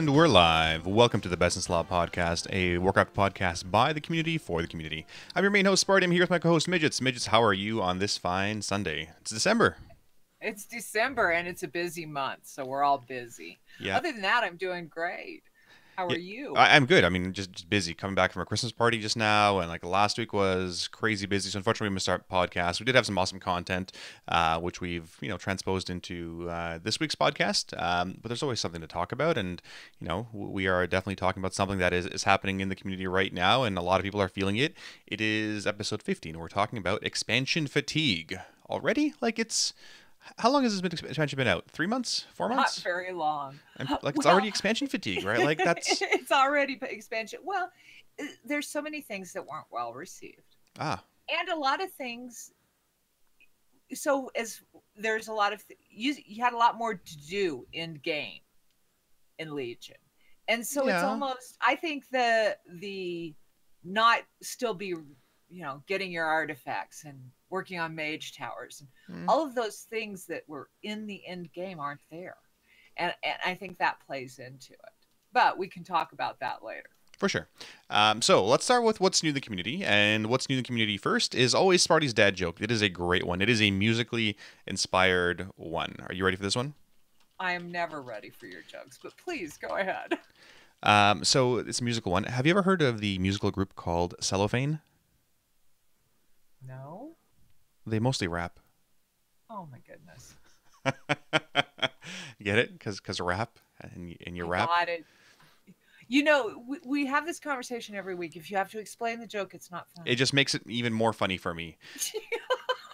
And we're live. Welcome to the Best in Slaw podcast, a Warcraft podcast by the community for the community. I'm your main host, Sparty. I'm here with my co-host, Midgettes. Midgettes, how are you on this fine Sunday? It's December. It's December, and it's a busy month, so we're all busy. Yeah. Other than that, I'm doing great. How are you? I'm good. I mean, just busy. Coming back from a Christmas party just now, and like last week was crazy busy. So unfortunately, we missed our podcast. We did have some awesome content, which we've transposed into this week's podcast. But there's always something to talk about, and we are definitely talking about something that is happening in the community right now, and a lot of people are feeling it. It is episode 15. We're talking about expansion fatigue already. How long has this expansion been out? 3 months? 4 months? Not very long. It's already expansion fatigue, right? Like that's it's already expansion. Well, there's so many things that weren't well received. And a lot of things. So there's a lot of you had a lot more to do in game in Legion, and so it's almost. I think the not still be getting your artifacts and working on mage towers and all of those things that were in the end game aren't there. And I think that plays into it. But we can talk about that later. For sure. So let's start with what's new in the community. And what's new in the community first is always Sparty's dad joke. It is a great one. It is a musically inspired one. Are you ready for this one? I am never ready for your jokes, but please go ahead. So it's a musical one. Have you ever heard of the musical group called Cellophane? No. They mostly rap. Oh my goodness. Get it? Because rap and you rap. Got it. We have this conversation every week. If you have to explain the joke, it's not funny. It just makes it even more funny for me.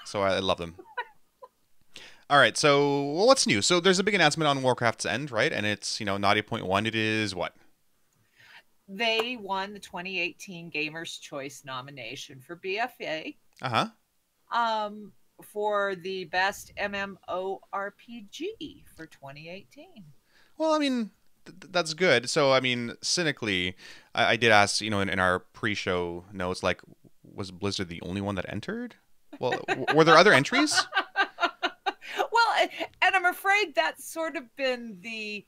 So I love them. All right. So what's new? So there's a big announcement on Warcraft's End, right? And it's Naughty Point 1. It is what? They won the 2018 Gamers' Choice nomination for BFA. For the best MMORPG for 2018. Well, I mean, that's good. So, I mean, cynically, I did ask, in our pre-show notes, like, was Blizzard the only one that entered? Well, were there other entries? Well, and I'm afraid that's sort of been the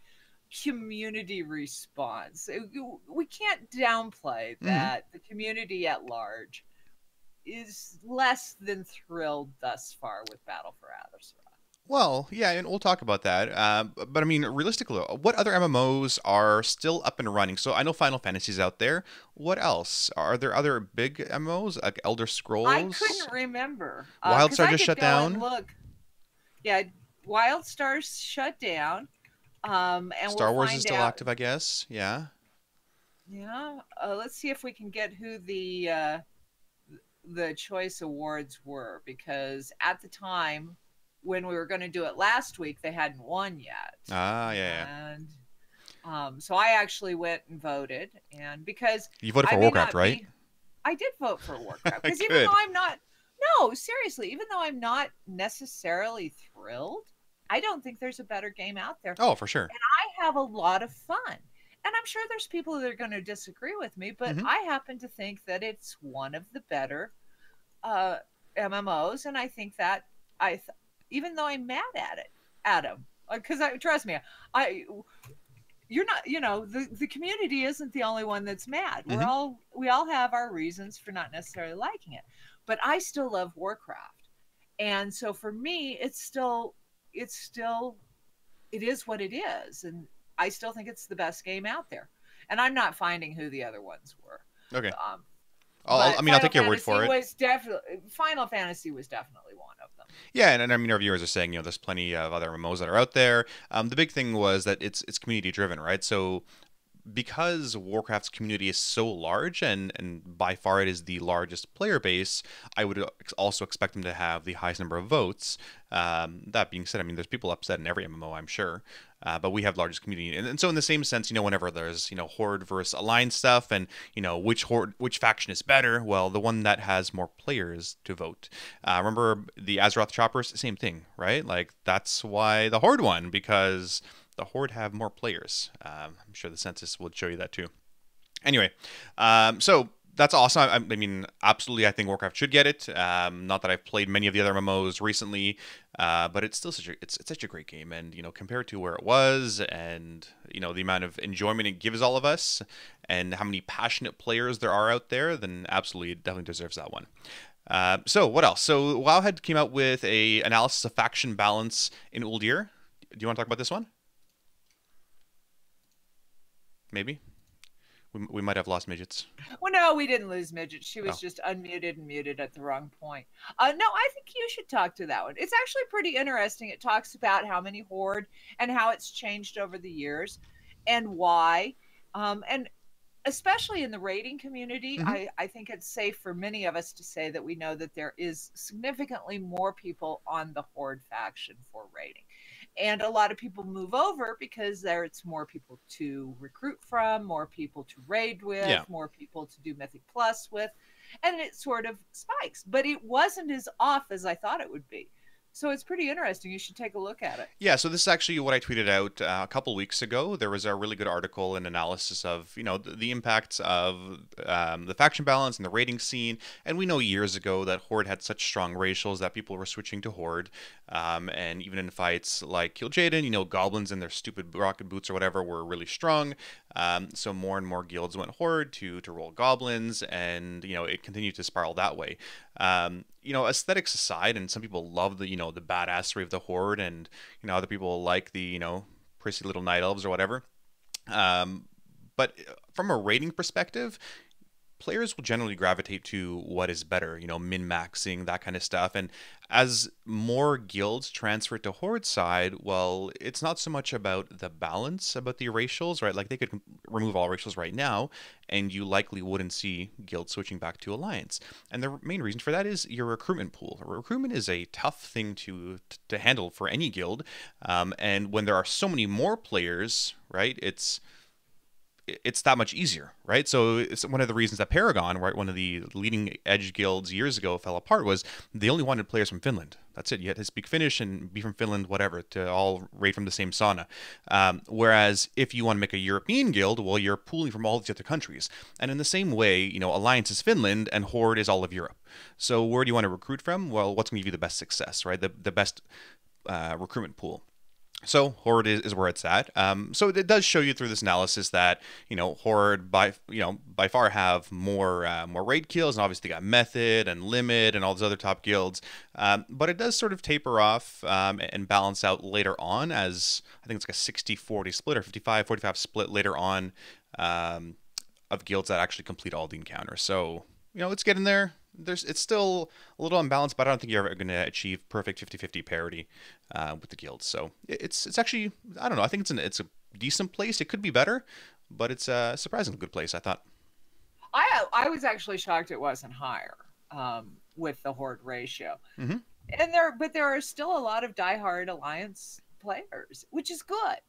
community response. We can't downplay that the community at large is less than thrilled thus far with Battle for Azeroth. Well, yeah, and we'll talk about that. But I mean, realistically, what other MMOs are still up and running? So I know Final Fantasy's out there. What else? Are there other big MMOs like Elder Scrolls? I couldn't remember. WildStar just shut down. Look, yeah, WildStar's shut down. And Star Wars is still active, I guess. Yeah. Yeah. Let's see if we can get who the choice awards were, because at the time when we were going to do it last week, they hadn't won yet. Yeah. And so I actually went and voted, and because you voted for Warcraft, right? I did vote for Warcraft, because even though even though I'm not necessarily thrilled, I don't think there's a better game out there. Oh, for sure. And I have a lot of fun. And I'm sure there's people that are going to disagree with me, but I happen to think that it's one of the better MMOs. And I think that even though I'm mad at it, Adam, because trust me, you're not, the community isn't the only one that's mad. We all have our reasons for not necessarily liking it, but I still love Warcraft. And so for me, it is what it is. And I still think it's the best game out there. And I'm not finding who the other ones were. Okay. I'll take your word for it. Final Fantasy was definitely one of them. Yeah, and I mean, our viewers are saying, there's plenty of other MMOs that are out there. The big thing was that it's community driven, right? So because Warcraft's community is so large and by far it is the largest player base, I would also expect them to have the highest number of votes. That being said, I mean, there's people upset in every MMO, I'm sure. But we have the largest community. And so in the same sense, whenever there's, Horde versus Alliance stuff and, which faction is better, well, the one that has more players to vote. Remember the Azeroth Choppers? Same thing, right? Like, that's why the Horde won, because the Horde have more players. I'm sure the census will show you that too. Anyway, so That's awesome. I mean, absolutely, I think Warcraft should get it. Not that I've played many of the other MMOs recently, but it's still it's such a great game, and compared to where it was, and the amount of enjoyment it gives all of us, and how many passionate players there are out there, then absolutely, it definitely deserves that one. So what else? So Wowhead came out with a analysis of faction balance in Uldir. Do you want to talk about this one? Maybe. We might have lost Midgets. Well, no, we didn't lose Midget. She was just unmuted and muted at the wrong point. No, I think you should talk to that one. It's actually pretty interesting. It talks about how many Horde and how it's changed over the years and why. And especially in the raiding community, I think it's safe for many of us to say that we know that there is significantly more people on the Horde faction for raiding. And a lot of people move over because it's more people to recruit from, more people to raid with, more people to do Mythic Plus with, and it sort of spikes. But it wasn't as off as I thought it would be. So it's pretty interesting. You should take a look at it. Yeah, so this is actually what I tweeted out a couple weeks ago. There was a really good article and analysis of, the impacts of the faction balance and the raiding scene. And we know years ago that Horde had such strong racials that people were switching to Horde. And even in fights like Kil'jaeden, goblins and their stupid rocket boots or whatever were really strong. So more and more guilds went Horde to roll goblins, and it continued to spiral that way. Aesthetics aside, and some people love the the badassery of the Horde, and other people like the prissy little night elves or whatever. But from a rating perspective, players will generally gravitate to what is better, min-maxing, that kind of stuff. And as more guilds transfer to Horde side, well, it's not so much about the balance, about the racials, right? Like, they could remove all racials right now, and you likely wouldn't see guilds switching back to Alliance. And the main reason for that is your recruitment pool. Recruitment is a tough thing to handle for any guild. And when there are so many more players, right, it's that much easier, right? So it's one of the reasons that Paragon, right, one of the leading edge guilds years ago, fell apart was they only wanted players from Finland. That's it. You had to speak Finnish and be from Finland, whatever, to all raid from the same sauna. Whereas if you want to make a European guild, well, you're pooling from all these other countries. And in the same way, Alliance is Finland and Horde is all of Europe. So where do you want to recruit from? Well, what's going to give you the best success, right? The best recruitment pool. So Horde is where it's at. So it does show you through this analysis that Horde by far have more raid kills, and obviously they got Method and Limit and all those other top guilds. But it does sort of taper off and balance out later on, as I think it's like a 60-40 split or 55-45 split later on of guilds that actually complete all the encounters. So it's getting there. It's still a little unbalanced, but I don't think you're ever going to achieve perfect 50-50 parity with the guilds. So it's actually, I don't know, I think it's a decent place. It could be better, but it's a surprisingly good place, I thought. I was actually shocked it wasn't higher with the Horde ratio. And there are still a lot of diehard Alliance players, which is good.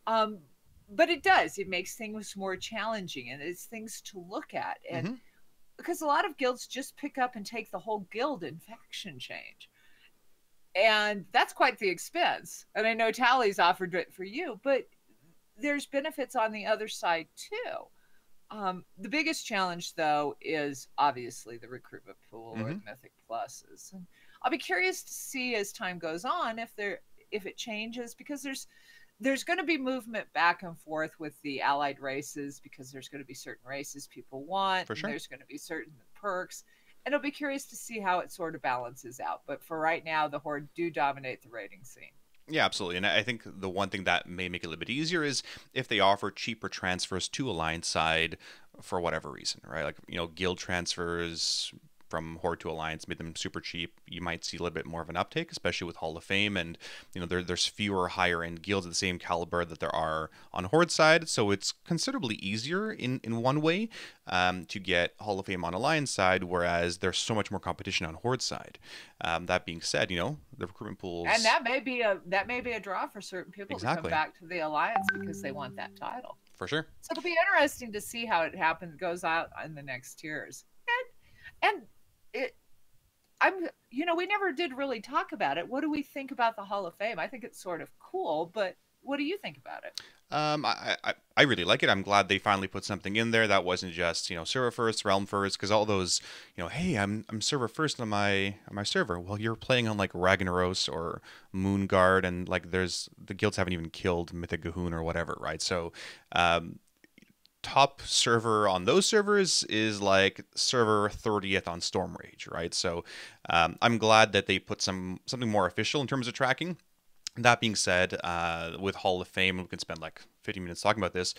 But it makes things more challenging, and it's things to look at. And because a lot of guilds just pick up and take the whole guild in faction change. And that's quite the expense. And I know Tally's offered it for you, but there's benefits on the other side too. The biggest challenge, though, is obviously the recruitment pool or the Mythic Pluses. And I'll be curious to see as time goes on if it changes, because there's going to be movement back and forth with the allied races, because there's going to be certain races people want. For sure. And there's going to be certain perks. And I'll be curious to see how it sort of balances out. But for right now, the Horde do dominate the raiding scene. Yeah, absolutely. And I think the one thing that may make it a little bit easier is if they offer cheaper transfers to Alliance side for whatever reason, right? Like, guild transfers from Horde to Alliance made them super cheap. You might see a little bit more of an uptake, especially with Hall of Fame, and there's fewer higher end guilds of the same caliber that there are on Horde side, so it's considerably easier in one way to get Hall of Fame on Alliance side, whereas there's so much more competition on Horde side. That being said, the recruitment pools, and that may be a draw for certain people to come back to the Alliance because they want that title. For sure. So it'll be interesting to see how it goes out in the next tiers. And we never did really talk about it. What do we think about the Hall of Fame? I think it's sort of cool, but What do you think about it? I really like it. I'm glad they finally put something in there that wasn't just, server first, realm first, because all those, hey, I'm server first on my server. Well, you're playing on like Ragnaros or Moonguard, and like the guilds haven't even killed Mythic Gahoon or whatever, right? So, top server on those servers is like server 30th on Storm Rage, right? So, I'm glad that they put something more official in terms of tracking. That being said, with Hall of Fame, we can spend like 50 minutes talking about this.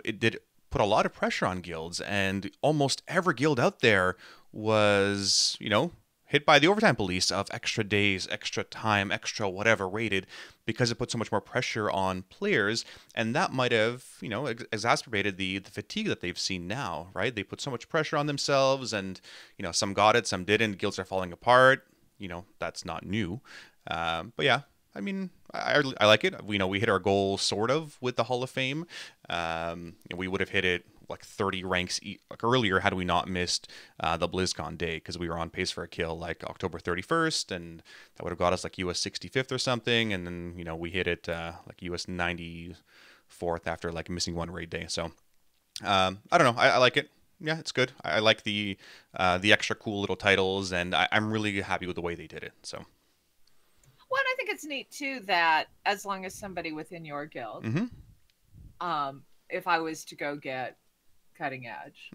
It did put a lot of pressure on guilds, and almost every guild out there was, hit by the overtime police of extra days, extra time, extra whatever rated, because it put so much more pressure on players, and that might have, exacerbated the fatigue that they've seen now, right? They put so much pressure on themselves, and some got it, some didn't. Guilds are falling apart. That's not new. But yeah, I mean, I like it. We hit our goal sort of with the Hall of Fame. We would have hit it like 30 ranks like earlier had we not missed the BlizzCon day, because we were on pace for a kill like October 31st, and that would have got us like US 65th or something. And then we hit it like US 94th after like missing one raid day. So I don't know. I like it. Yeah, it's good. I like the extra cool little titles, and I'm really happy with the way they did it. So. Well, and I think it's neat too that as long as somebody within your guild, if I was to go get Cutting Edge,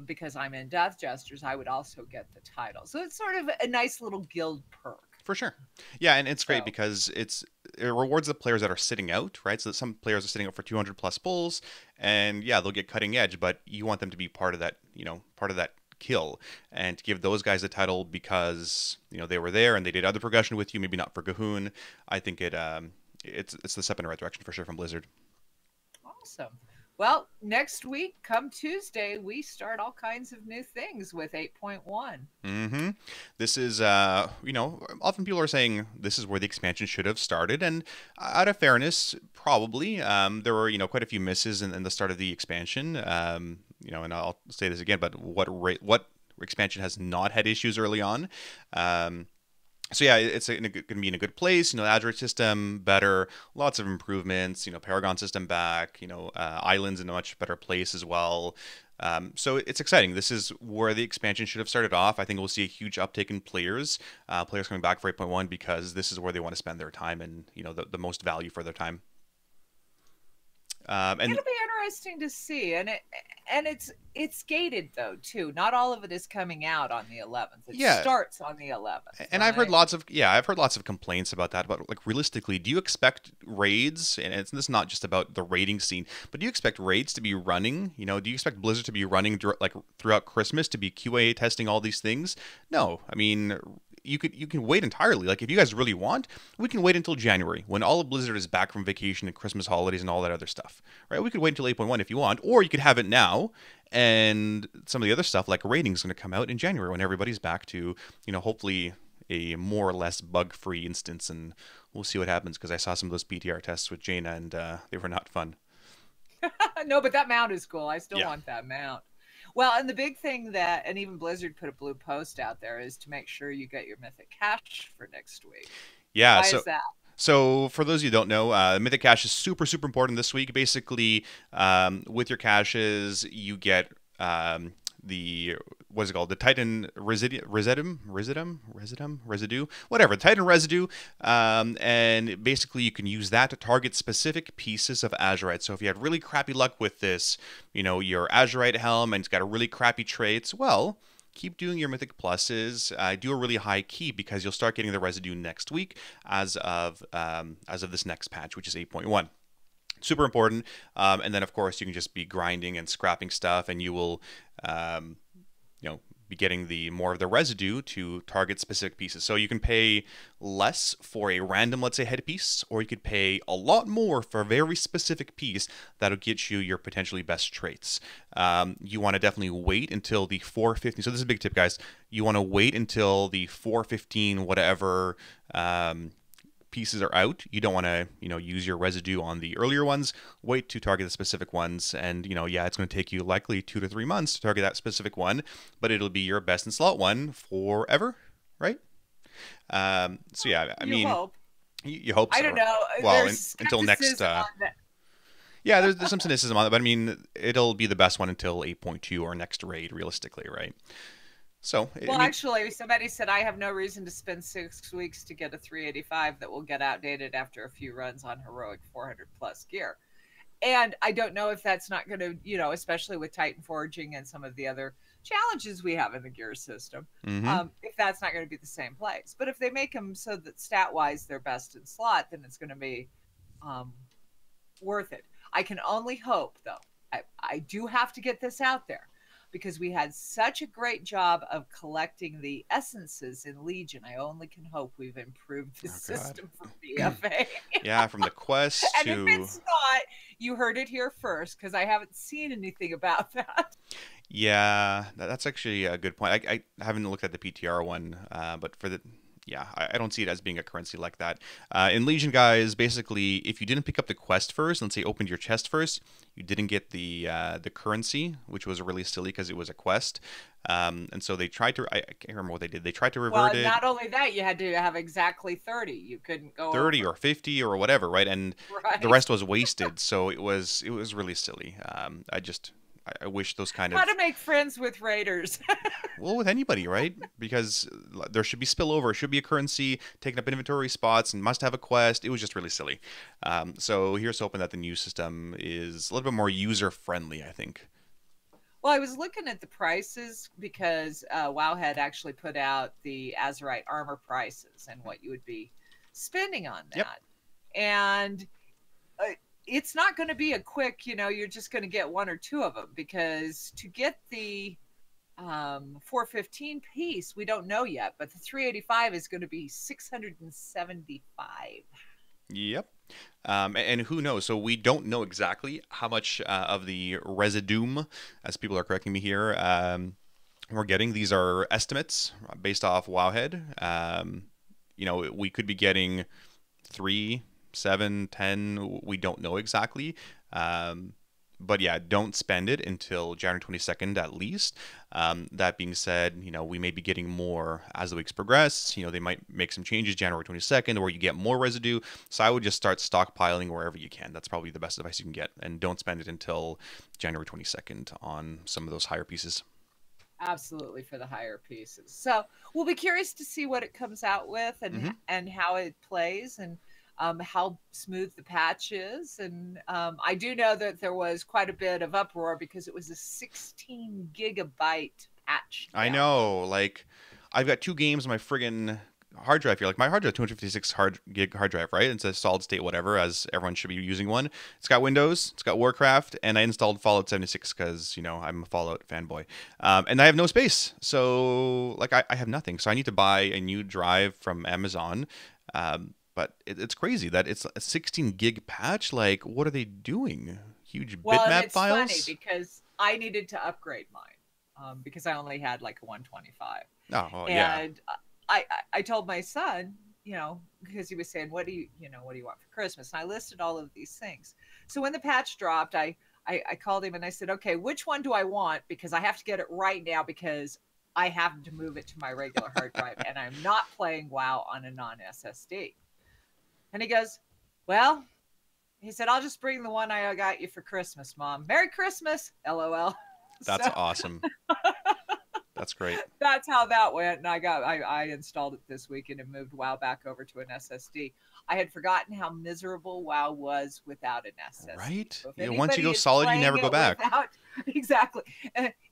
because I'm in Death Jesters, I would also get the title. So it's sort of a nice little guild perk. For sure. Yeah, and it's great because it rewards the players that are sitting out, right? So some players are sitting out for 200 plus pulls, and yeah, they'll get Cutting Edge, but you want them to be part of that, kill, and to give those guys the title because they were there and they did other progression with you, maybe not for Gahoon. I think it's the step in the right direction for sure from Blizzard. Awesome. Well, next week, come Tuesday, we start all kinds of new things with 8.1. This is, often people are saying this is where the expansion should have started, and out of fairness, probably there were quite a few misses in the start of the expansion. And I'll say this again, but what expansion has not had issues early on? So yeah, it's going to be in a good place. Azure system better, lots of improvements. Paragon system back. Islands in a much better place as well. So it's exciting. This is where the expansion should have started off. I think we'll see a huge uptake in players coming back for 8.1 because this is where they want to spend their time and the most value for their time. And it'll be interesting to see, and it's gated though too. Not all of it is coming out on the 11th. It starts on the 11th. And right? I've heard lots of complaints about that. But like realistically, do you expect raids? And this is not just about the raiding scene, but do you expect raids to be running? Do you expect Blizzard to be running like throughout Christmas to be QA testing all these things? No, I mean. You can wait entirely. Like if you guys really want, we can wait until January when all of Blizzard is back from vacation and Christmas holidays and all that other stuff, right? We could wait until 8.1 if you want, or you could have it now, and some of the other stuff like rating is going to come out in January when everybody's back to hopefully a more or less bug-free instance, and we'll see what happens because I saw some of those PTR tests with Jaina and they were not fun. No, but that mount is cool. I still want that mount. Well, and the big thing and even Blizzard put a blue post out there, is to make sure you get your Mythic Cache for next week. Yeah. Why is that? So for those of you who don't know, Mythic Cache is super, super important this week. Basically, with your caches, you get what is it called? The Titan residue, whatever, Titan residue. And basically you can use that to target specific pieces of Azurite. So if you had really crappy luck with this, your Azurite helm and it's got a really crappy traits, well, keep doing your Mythic Pluses. Do a really high key because you'll start getting the residue next week as of this next patch, which is 8.1. Super important. And then, of course, you can just be grinding and scrapping stuff, and you will, be getting more of the residue to target specific pieces. So you can pay less for a random, let's say, headpiece, or you could pay a lot more for a very specific piece that'll get you your potentially best traits. You want to definitely wait until the 415. So this is a big tip, guys. You want to wait until the 415 whatever pieces are out. You don't want to, use your residue on the earlier ones. Wait to target the specific ones. And, it's going to take you likely 2 to 3 months to target that specific one, but it'll be your best in slot one forever, right? So yeah, I mean, hope. You hope so. I don't know. Well, There's until next. skepticism on that. Yeah, there's some cynicism on it, but I mean, it'll be the best one until 8.2 or next raid, realistically, right? So, well, actually, somebody said I have no reason to spend 6 weeks to get a 385 that will get outdated after a few runs on heroic 400 plus gear. And I don't know if that's not going to, especially with Titan forging and some of the other challenges we have in the gear system, if that's not going to be the same place. But if they make them so that stat wise they're best in slot, then it's going to be worth it. I can only hope, though, I do have to get this out there, because we had such a great job of collecting the essences in Legion. I only can hope we've improved the system for BFA. Yeah, from the quest and if it's not, you heard it here first, because I haven't seen anything about that. Yeah, that's actually a good point. I haven't looked at the PTR one, but for the... Yeah, I don't see it as being a currency like that. In Legion, guys, basically, if you didn't pick up the quest first, let's say opened your chest first, you didn't get the currency, which was really silly because it was a quest. And so they tried to... I can't remember what they did. They tried to revert it. Well, not only that, you had to have exactly 30. You couldn't go 30 or 50 or whatever, right? And the rest was wasted. So it was really silly. I wish those kind of... How to make friends with raiders. Well, with anybody, right? Because there should be spillover. It should be a currency, taking up inventory spots, and must have a quest. It was just really silly. So here's hoping that the new system is a little bit more user-friendly, I think. Well, I was looking at the prices because Wowhead actually put out the Azerite armor prices and what you would be spending on that. Yep. And... it's not going to be a quick, you're just going to get one or two of them, because to get the 415 piece, we don't know yet, but the 385 is going to be 675. Yep. And who knows? So we don't know exactly how much of the residuum, as people are correcting me here, we're getting. These are estimates based off Wowhead. We could be getting 3, 7, 10, we don't know exactly. But yeah, don't spend it until January 22nd at least. That being said, we may be getting more as the weeks progress. They might make some changes January 22nd where you get more residue. So I would just start stockpiling wherever you can. That's probably the best advice you can get. And don't spend it until January 22nd on some of those higher pieces. Absolutely, for the higher pieces. So we'll be curious to see what it comes out with and how it plays, and how smooth the patch is. And I do know that there was quite a bit of uproar because it was a 16 gigabyte patch. I know, like, I've got 2 games on my friggin' hard drive here. Like, my hard drive, 256 gig hard drive, right? It's a solid state whatever, as everyone should be using one. It's got Windows, it's got Warcraft, and I installed Fallout 76 because, I'm a Fallout fanboy. And I have no space. So, like, I have nothing. So I need to buy a new drive from Amazon. But it's crazy that it's a 16 gig patch. Like, what are they doing? Huge bitmap files? Well, it's funny because I needed to upgrade mine because I only had like a 125. Oh, well, yeah. And I told my son, because he was saying, what do you want for Christmas? And I listed all of these things. So when the patch dropped, I called him and I said, okay, which one do I want? Because I have to get it right now, because I happen to move it to my regular hard drive and I'm not playing WoW on a non-SSD. And he goes, well, he said, I'll just bring the one I got you for Christmas, Mom. Merry Christmas, LOL. That's awesome. That's great. That's how that went. And I installed it this weekend and moved WoW back over to an SSD. I had forgotten how miserable WoW was without an SSD. Right? So once you go solid, you never go back. Exactly.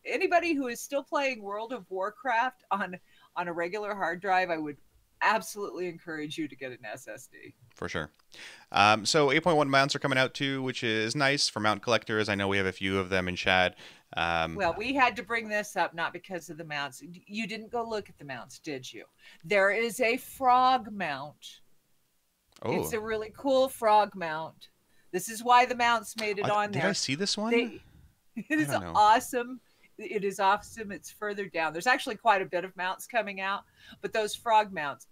Anybody who is still playing World of Warcraft on a regular hard drive, I would absolutely encourage you to get an SSD. For sure. So 8.1 mounts are coming out too, which is nice for mount collectors. I know we have a few of them in chat. Well, we had to bring this up not because of the mounts. You didn't go look at the mounts, did you? There is a frog mount. Oh. It's a really cool frog mount. This is why the mounts made it on there. Did I see this one? It is awesome. It is awesome. It's further down. There's actually quite a bit of mounts coming out, but those frog mounts,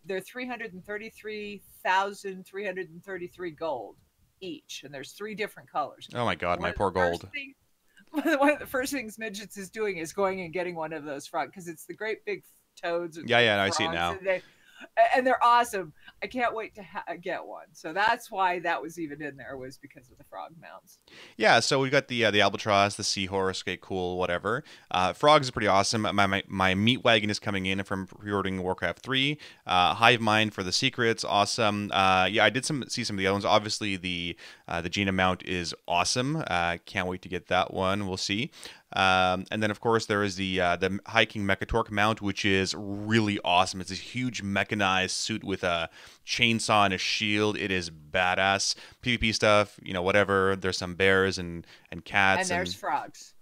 they're 333,333 gold each, and there's 3 different colors. Oh my God, my poor gold. One of the first things Midgettes is doing is going and getting one of those frogs, because it's the great big toads. And yeah, I see it now. and they're awesome. I can't wait to get one. So that's why that was even in there, was because of the frog mounts. Yeah, so we got the albatross, the seahorse, okay, cool, whatever. Frogs is pretty awesome. My meat wagon is coming in from pre-ordering Warcraft 3. Hive Mind for the secrets, awesome. Yeah, I did see some of the other ones. Obviously, the Jaina mount is awesome. Can't wait to get that one. We'll see. And then, of course, there is the hiking Mechatork mount, which is really awesome. It's a huge mechanized suit with a chainsaw and a shield. It is badass. PvP stuff, whatever. There's some bears and cats. And there's frogs.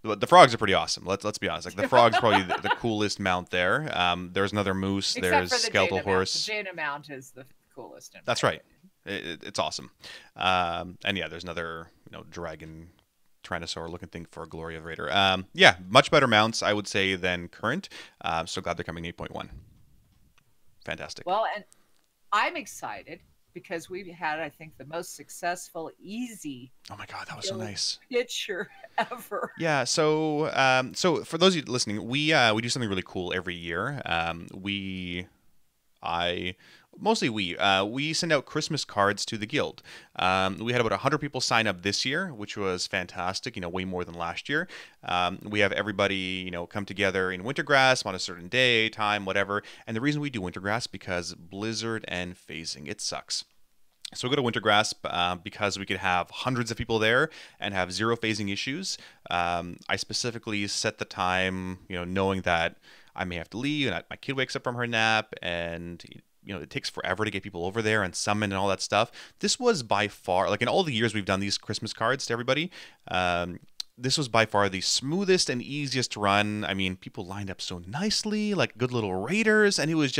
The frogs are pretty awesome. Let's be honest. Like the frog's probably the coolest mount there. There's another moose. Except there's for the skeletal Jaina horse. Mount. The Jaina mount is the coolest. That's right. It's awesome. And yeah, there's another dragon Tyrannosaur looking thing for Glory of Raider. Yeah, much better mounts, I would say, than current. So glad they're coming 8.1. Fantastic. Well, and I'm excited because we've had, I think, the most successful, easy. Oh my God, that was so nice. Picture ever. Yeah. So, so for those of you listening, we do something really cool every year. We send out Christmas cards to the guild. We had about 100 people sign up this year, which was fantastic, way more than last year. We have everybody, come together in Wintergrass on a certain day, time, whatever. And the reason we do Wintergrass, because blizzard and phasing, it sucks. So we go to Wintergrass because we could have hundreds of people there and have zero phasing issues. I specifically set the time, knowing that I may have to leave and my kid wakes up from her nap and it takes forever to get people over there and summon and all that stuff. This was by far, like in all the years we've done these Christmas cards to everybody, this was by far the smoothest and easiest to run. I mean, people lined up so nicely, like good little raiders, and it was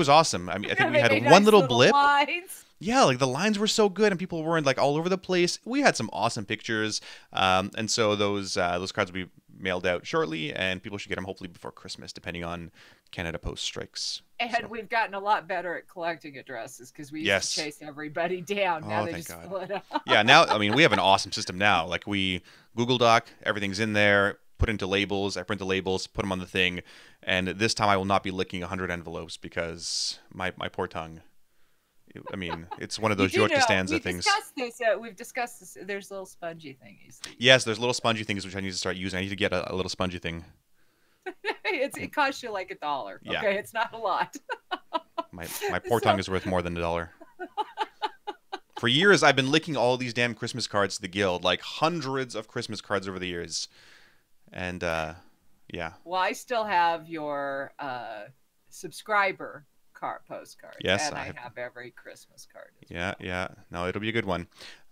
awesome. I mean, I think we had one little blip. Lines. Yeah, like the lines were so good and people weren't like all over the place. We had some awesome pictures. And so those cards will be mailed out shortly and people should get them hopefully before Christmas, depending on Canada Post strikes. And we've gotten a lot better at collecting addresses because we used to chase everybody down. Now they just split up. Yeah, now, I mean, we have an awesome system now. Like we Google Doc, everything's in there, put into labels. I print the labels, put them on the thing. And this time I will not be licking 100 envelopes because my poor tongue. I mean, it's one of those George Costanza things. We've discussed this. There's little spongy thingies. Yes, there's little spongy things which I need to start using. I need to get a little spongy thing. It costs you like $1. Yeah. Okay, it's not a lot. My poor tongue is worth more than $1. For years, I've been licking all these damn Christmas cards to the guild, like hundreds of Christmas cards over the years. And, yeah. Well, I still have your subscriber postcard. Yes, and I have every Christmas card. Yeah. No, it'll be a good one.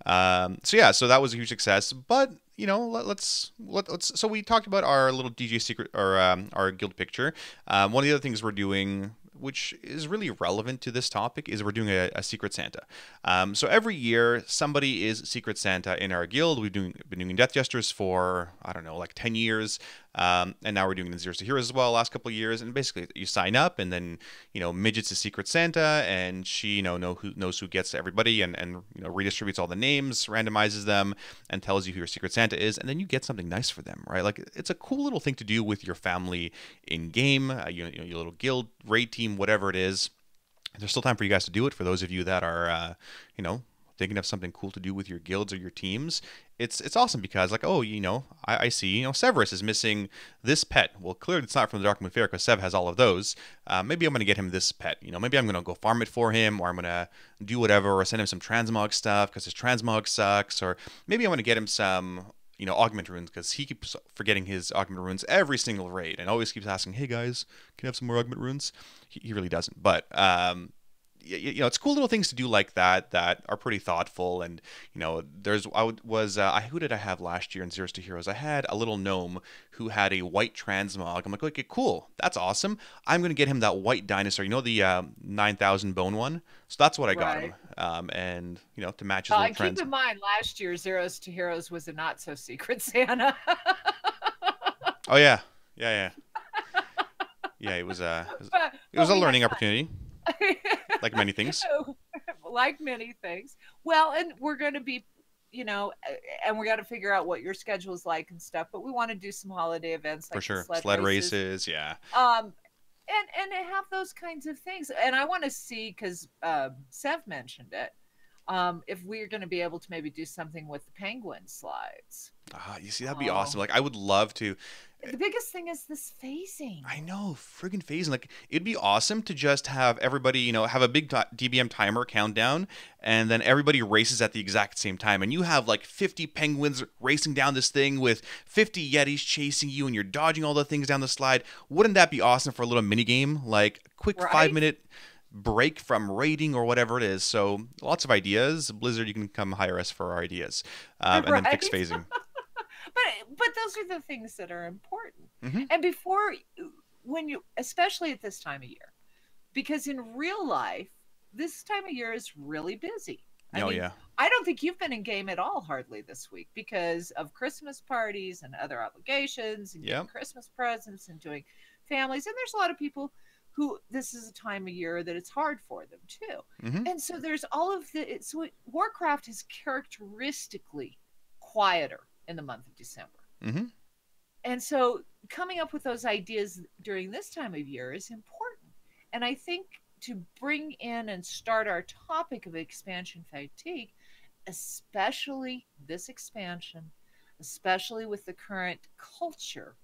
So that was a huge success. But let's. So we talked about our little DJ secret or our guild picture. One of the other things we're doing, which is really relevant to this topic, is we're doing a Secret Santa. So every year, somebody is Secret Santa in our guild. We've been doing Death Jesters for, I don't know, like 10 years. And now we're doing the Zeros to Heroes as well, last couple of years. And basically, you sign up, and then, Midget's a Secret Santa, and she, knows who gets everybody and redistributes all the names, randomizes them, and tells you who your Secret Santa is. And then you get something nice for them, right? Like, it's a cool little thing to do with your family in-game, your little guild, raid team, whatever it is. There's still time for you guys to do it. For those of you that are, thinking of something cool to do with your guilds or your teams, it's awesome because, like, I see, Severus is missing this pet. Well, clearly it's not from the Dark Moon Fair because Sev has all of those. Maybe I'm going to get him this pet. Maybe I'm going to go farm it for him, or I'm going to do whatever, or send him some transmog stuff because his transmog sucks, or maybe I'm going to get him some augment runes because he keeps forgetting his augment runes every single raid and always keeps asking, hey guys, can I have some more augment runes? He really doesn't. But it's cool little things to do like that are pretty thoughtful. And who did I have last year in Zeros to Heroes? I had a little gnome who had a white transmog. I'm like, okay, cool, that's awesome. I'm gonna get him that white dinosaur, the 9,000 bone one. So that's what I got him. And to match his little trends. Keep in mind, last year Zeros to Heroes was a not so secret Santa. Oh yeah. Yeah, it was a learning opportunity. Like many things. Well, and we're going to be, and we got to figure out what your schedule is like and stuff. But we want to do some holiday events, like for sure, sled races. Yeah. and have those kinds of things. And I want to see, because Sev mentioned it, if we're going to be able to maybe do something with the penguin slides. You see, that'd be awesome. Like, I would love to. The biggest thing is this phasing. I know, friggin' phasing. Like, it'd be awesome to just have everybody, have a big DBM timer countdown, and then everybody races at the exact same time. And you have like 50 penguins racing down this thing with 50 Yetis chasing you, and you're dodging all the things down the slide. Wouldn't that be awesome for a little mini game? Like, a quick 5-minute break from raiding or whatever it is. So, lots of ideas. Blizzard, you can come hire us for our ideas. And then fix phasing. But those are the things that are important. Mm-hmm. And especially at this time of year, because in real life, this time of year is really busy. I mean, I don't think you've been in game at all hardly this week because of Christmas parties and other obligations and getting Christmas presents and doing families. And there's a lot of people who this is a time of year that it's hard for them too. Mm-hmm. And so there's all of so Warcraft is characteristically quieter in the month of December. Mm-hmm. And so coming up with those ideas during this time of year is important. And I think to bring in and start our topic of expansion fatigue, especially this expansion, especially with the current culture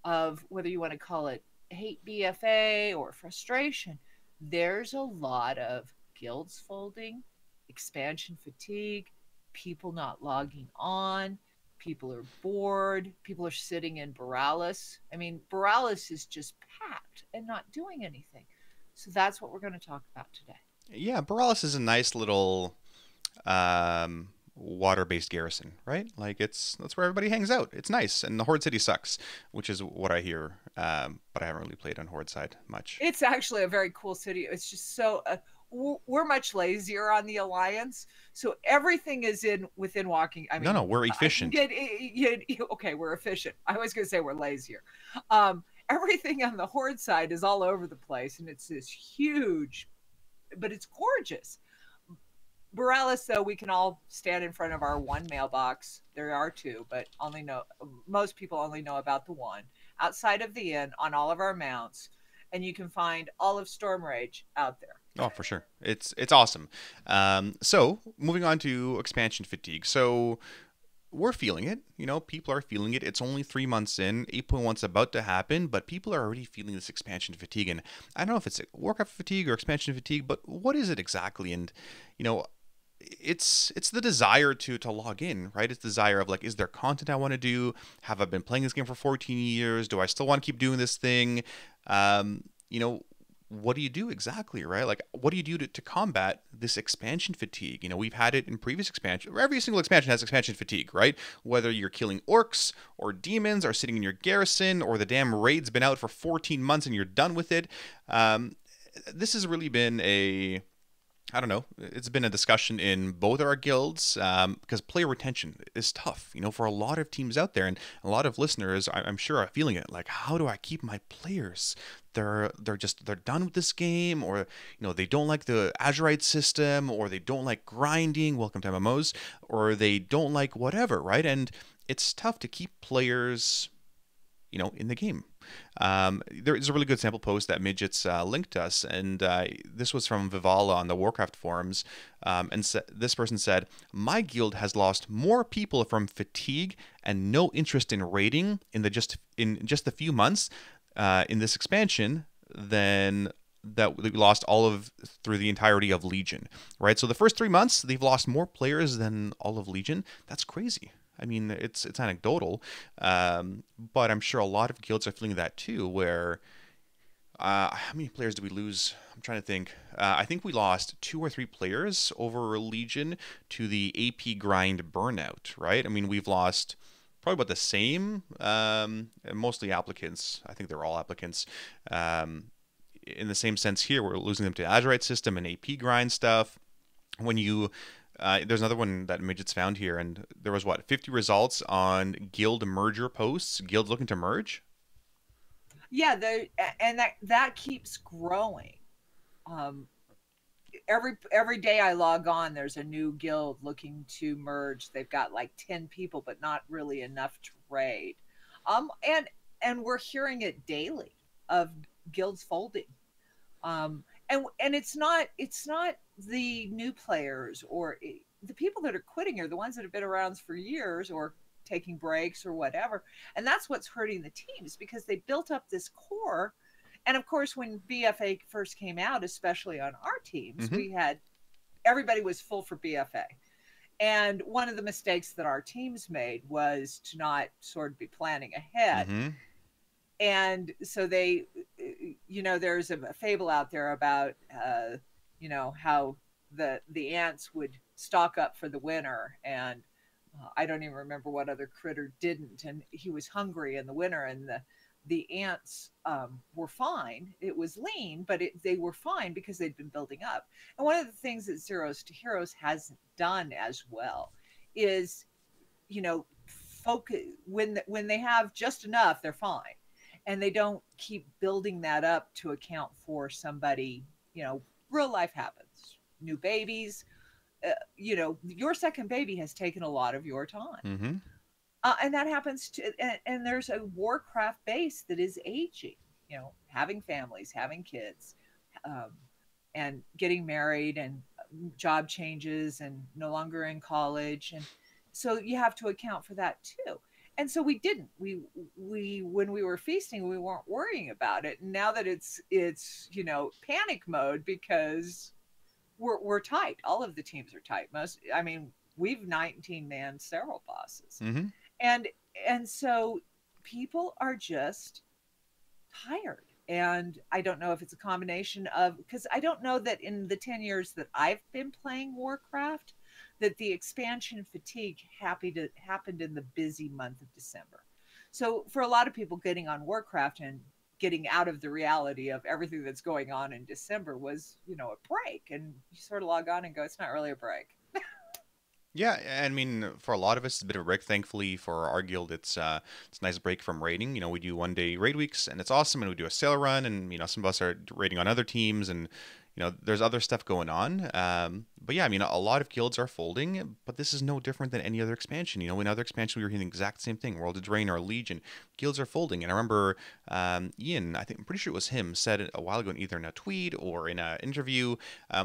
of whether you want to call it hate BFA or frustration, there's a lot of guilds folding, expansion fatigue, people not logging on, people are bored, people are sitting in Borealis. I mean, Borealis is just packed and not doing anything. So that's what we're going to talk about today. Yeah, Borealis is a nice little water-based garrison, right? Like that's where everybody hangs out. It's nice, and the Horde City sucks, which is what I hear. But I haven't really played on Horde side much. It's actually a very cool city. It's just so we're much lazier on the Alliance, so everything is within walking. I mean, no, we're efficient. Okay, we're efficient. I was going to say we're lazier. Everything on the Horde side is all over the place, and it's this huge, but it's gorgeous. Borealis, though, we can all stand in front of our one mailbox. There are two, but most people only know about the one. Outside of the inn, on all of our mounts, and you can find all of Stormrage out there. Oh, for sure. It's awesome. So, moving on to expansion fatigue. So, we're feeling it. People are feeling it. It's only 3 months in. 8.1's about to happen, but people are already feeling this expansion fatigue. And I don't know if it's Warcraft fatigue or expansion fatigue, but what is it exactly? And, it's the desire to log in, right? It's the desire of like, is there content I want to do? Have I been playing this game for 14 years? Do I still want to keep doing this thing? What do you do exactly, right? Like, what do you do to combat this expansion fatigue? We've had it in previous expansion. Every single expansion has expansion fatigue, right? Whether you're killing orcs or demons or sitting in your garrison or the damn raid's been out for 14 months and you're done with it. This has really been it's been a discussion in both our guilds because player retention is tough, for a lot of teams out there, and a lot of listeners, I'm sure, are feeling it. Like, how do I keep my players? They're done with this game, or they don't like the Azurite system, or they don't like grinding. Welcome to MMOs, or they don't like whatever, right? And it's tough to keep players, in the game. There is a really good sample post that Midgettes linked us, and this was from Vivala on the Warcraft forums, and this person said, "My guild has lost more people from fatigue and no interest in raiding in just a few months in this expansion than that we lost through the entirety of Legion." Right? So the first 3 months, they've lost more players than all of Legion. That's crazy. I mean, it's anecdotal, but I'm sure a lot of guilds are feeling that too, where how many players did we lose? I'm trying to think. I think we lost 2 or 3 players over Legion to the AP grind burnout, right? I mean, we've lost probably about the same, mostly applicants. I think they're all applicants. In the same sense here, we're losing them to Azurite system and AP grind stuff. When you... there's another one that Midgets found here, and there was 50 results on guild merger posts, guilds looking to merge. Yeah, and that keeps growing. Every day I log on, there's a new guild looking to merge. They've got like 10 people, but not really enough to raid. And we're hearing it daily of guilds folding. And it's not the new players or the people that are quitting are the ones that have been around for years or taking breaks or whatever. And that's what's hurting the teams because they built up this core. And of course, when BFA first came out, especially on our teams, we had everybody was full for BFA. And one of the mistakes that our teams made was to not sort of be planning ahead. And so they, there's a fable out there about, how the ants would stock up for the winter. And I don't even remember what other critter didn't. And he was hungry in the winter, and the ants were fine. It was lean, but they were fine because they'd been building up. And one of the things that Zeros to Heroes hasn't done as well is, focus when they have just enough, they're fine. And they don't keep building that up to account for somebody, real life happens. New babies, your second baby has taken a lot of your time. And that happens and there's a Warcraft base that is aging, having families, having kids, and getting married and job changes and no longer in college. And so you have to account for that too. And so we didn't, we when we were feasting, we weren't worrying about it. And now that it's, panic mode because we're tight. All of the teams are tight. We've 19-man several bosses. And so people are just tired. And I don't know if it's a combination of, because I don't know that in the 10 years that I've been playing Warcraft, that the expansion fatigue happened in the busy month of December. So for a lot of people getting on Warcraft and getting out of the reality of everything that's going on in December was, a break. And you sort of log on and go, it's not really a break. Yeah, I mean, for a lot of us, it's a bit of a break. Thankfully, for our guild, it's a nice break from raiding. We do 1-day raid weeks, and it's awesome. And we do a sail run, and some of us are raiding on other teams, and there's other stuff going on. But yeah, a lot of guilds are folding, but this is no different than any other expansion. In other expansion, we were hearing the exact same thing. World of Drain or Legion, guilds are folding. And I remember Ian, I'm pretty sure it was him, said it a while ago, either in a tweet or in an interview,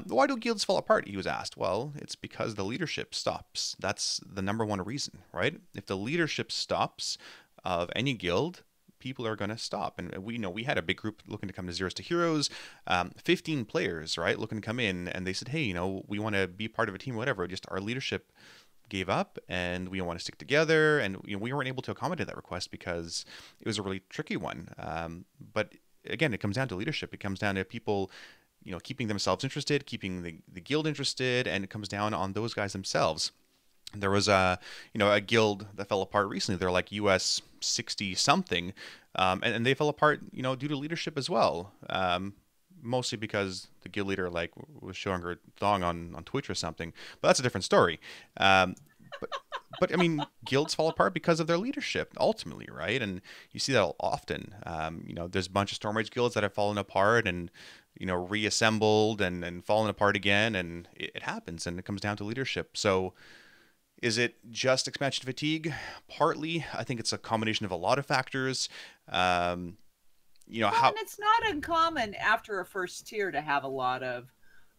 why do guilds fall apart? He was asked. Well, it's because the leadership stops. That's the number one reason, right? If the leadership stops of any guild, people are going to stop. And we had a big group looking to come to Zeros to Heroes, 15 players, right, looking to come in, and they said, hey, we want to be part of a team, whatever. Just our leadership gave up, and we want to stick together, and we weren't able to accommodate that request because it was a really tricky one. But again, it comes down to leadership. It comes down to people keeping themselves interested, keeping the guild interested, and it comes down on those guys themselves. There was a guild that fell apart recently. They're like US 60 something, and they fell apart due to leadership as well. Mostly because the guild leader was showing her thong on Twitch or something. But that's a different story. But guilds fall apart because of their leadership ultimately, right? And you see that often. There's a bunch of Stormrage guilds that have fallen apart and reassembled and fallen apart again, and it happens, and it comes down to leadership. So. Is it just expansion fatigue? Partly. I think it's a combination of a lot of factors. And it's not uncommon after a first tier to have a lot of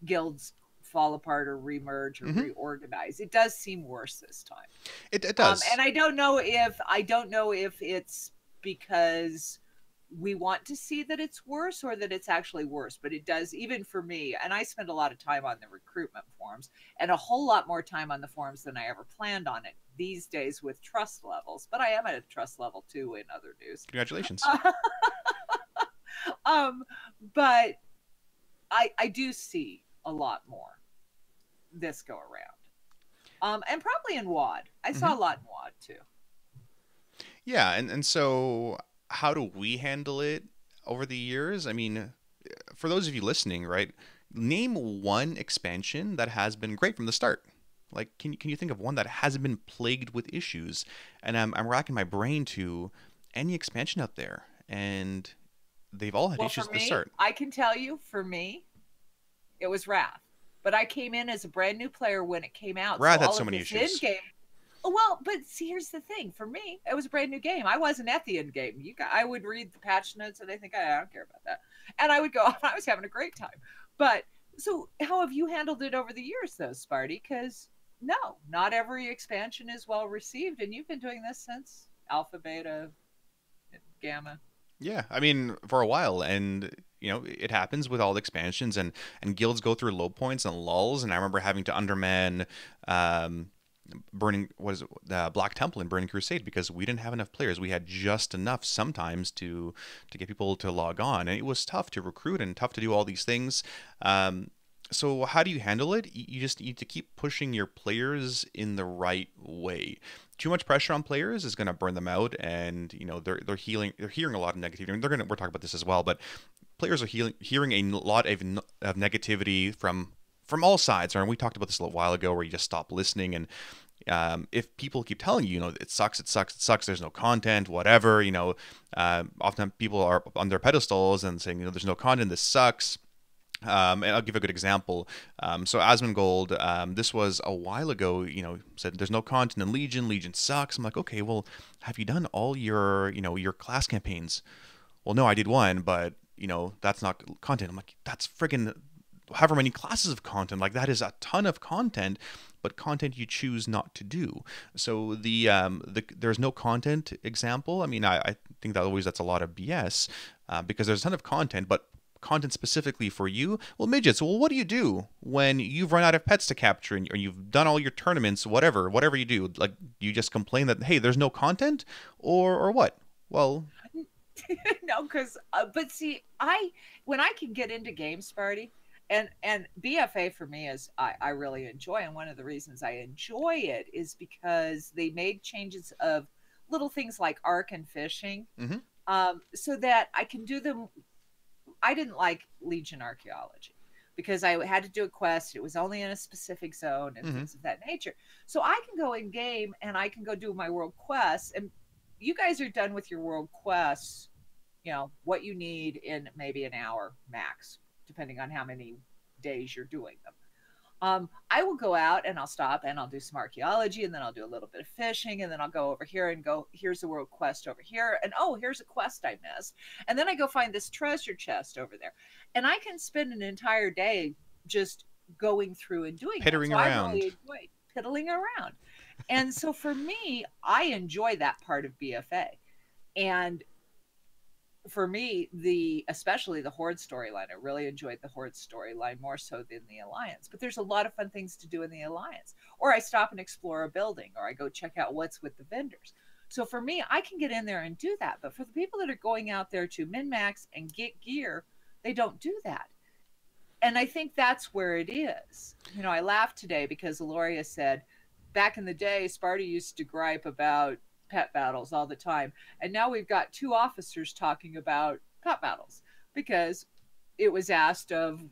guilds fall apart or remerge or reorganize. It does seem worse this time. It does. And I don't know if it's because we want to see that it's worse or that it's actually worse, but it does, even for me. And I spend a lot of time on the recruitment forums and a whole lot more time on the forums than I ever planned on it these days with trust levels, but I am at a trust level 2 in other news. Congratulations. But I do see a lot more this go around. And probably in WAD. I saw a lot in WAD too. Yeah. And so how do we handle it over the years? For those of you listening, right, name one expansion that has been great from the start. Can you think of one that hasn't been plagued with issues? And I'm racking my brain to any expansion out there, and they've all had issues at the start. I can tell you, for me, it was Wrath. But I came in as a brand new player when it came out. Wrath had so many issues. Well, but see, here's the thing. For me, it was a brand new game. I wasn't at the end game. I would read the patch notes and I think I don't care about that, and I would go. I was having a great time. But so, how have you handled it over the years, though, Sparty? Because no, not every expansion is well received, and you've been doing this since Alpha, Beta, Gamma. Yeah, I mean, for a while, and it happens with all the expansions, and guilds go through low points and lulls. And I remember having to underman burning what is it, the Black Temple and Burning Crusade because we didn't have enough players. We had just enough sometimes to get people to log on, and it was tough to recruit and tough to do all these things. So how do you handle it? You just need to keep pushing your players in the right way. Too much pressure on players is going to burn them out, and they're hearing a lot of negativity. I mean, we're talking about this as well, but players are hearing a lot of negativity from all sides. And we talked about this a little while ago, where you just stop listening. And if people keep telling you, it sucks, it sucks, it sucks, there's no content, whatever, often people are on their pedestals and saying, there's no content, this sucks. And I'll give a good example. So Asmongold, this was a while ago, said there's no content in Legion. Legion sucks. I'm like, okay, well, have you done all your class campaigns? Well, no, I did one, but, that's not content. I'm like, that's friggin' however many classes of content. Like, that is a ton of content, but content you choose not to do. So the there's no content example. I mean, I think that's a lot of BS because there's a ton of content, but content specifically for you. Well, midgets, well, what do you do when you've run out of pets to capture or you've done all your tournaments, whatever you do? Like, you just complain that, hey, there's no content, or what? Well, no, because but see, when I can get into games, Sparty, and BFA for me is I really enjoy, and one of the reasons I enjoy it is because they made changes of little things like arc and fishing, so that I can do them. I didn't like Legion archaeology because I had to do a quest. It was only in a specific zone and things of that nature. So I can go in game and I can go do my world quests. And you guys are done with your world quests, what you need in maybe an hour max, depending on how many days you're doing them. I will go out and I'll stop and I'll do some archaeology, and then I'll do a little bit of fishing, and then I'll go over here and go, here's a world quest over here, and oh, here's a quest I missed, and then I go find this treasure chest over there, and I can spend an entire day just going through and doing piddling around. I really enjoy piddling around, and so for me, I enjoy that part of BFA, and for me, especially the Horde storyline, I really enjoyed the Horde storyline more so than the Alliance. But there's a lot of fun things to do in the Alliance. Or I stop and explore a building, or I go check out what's with the vendors. So for me, I can get in there and do that. But for the people that are going out there to min-max and get gear, they don't do that. And I think that's where it is. I laughed today because Aloria said, back in the day, Sparty used to gripe about pet battles all the time, and now we've got two officers talking about pet battles because it was asked of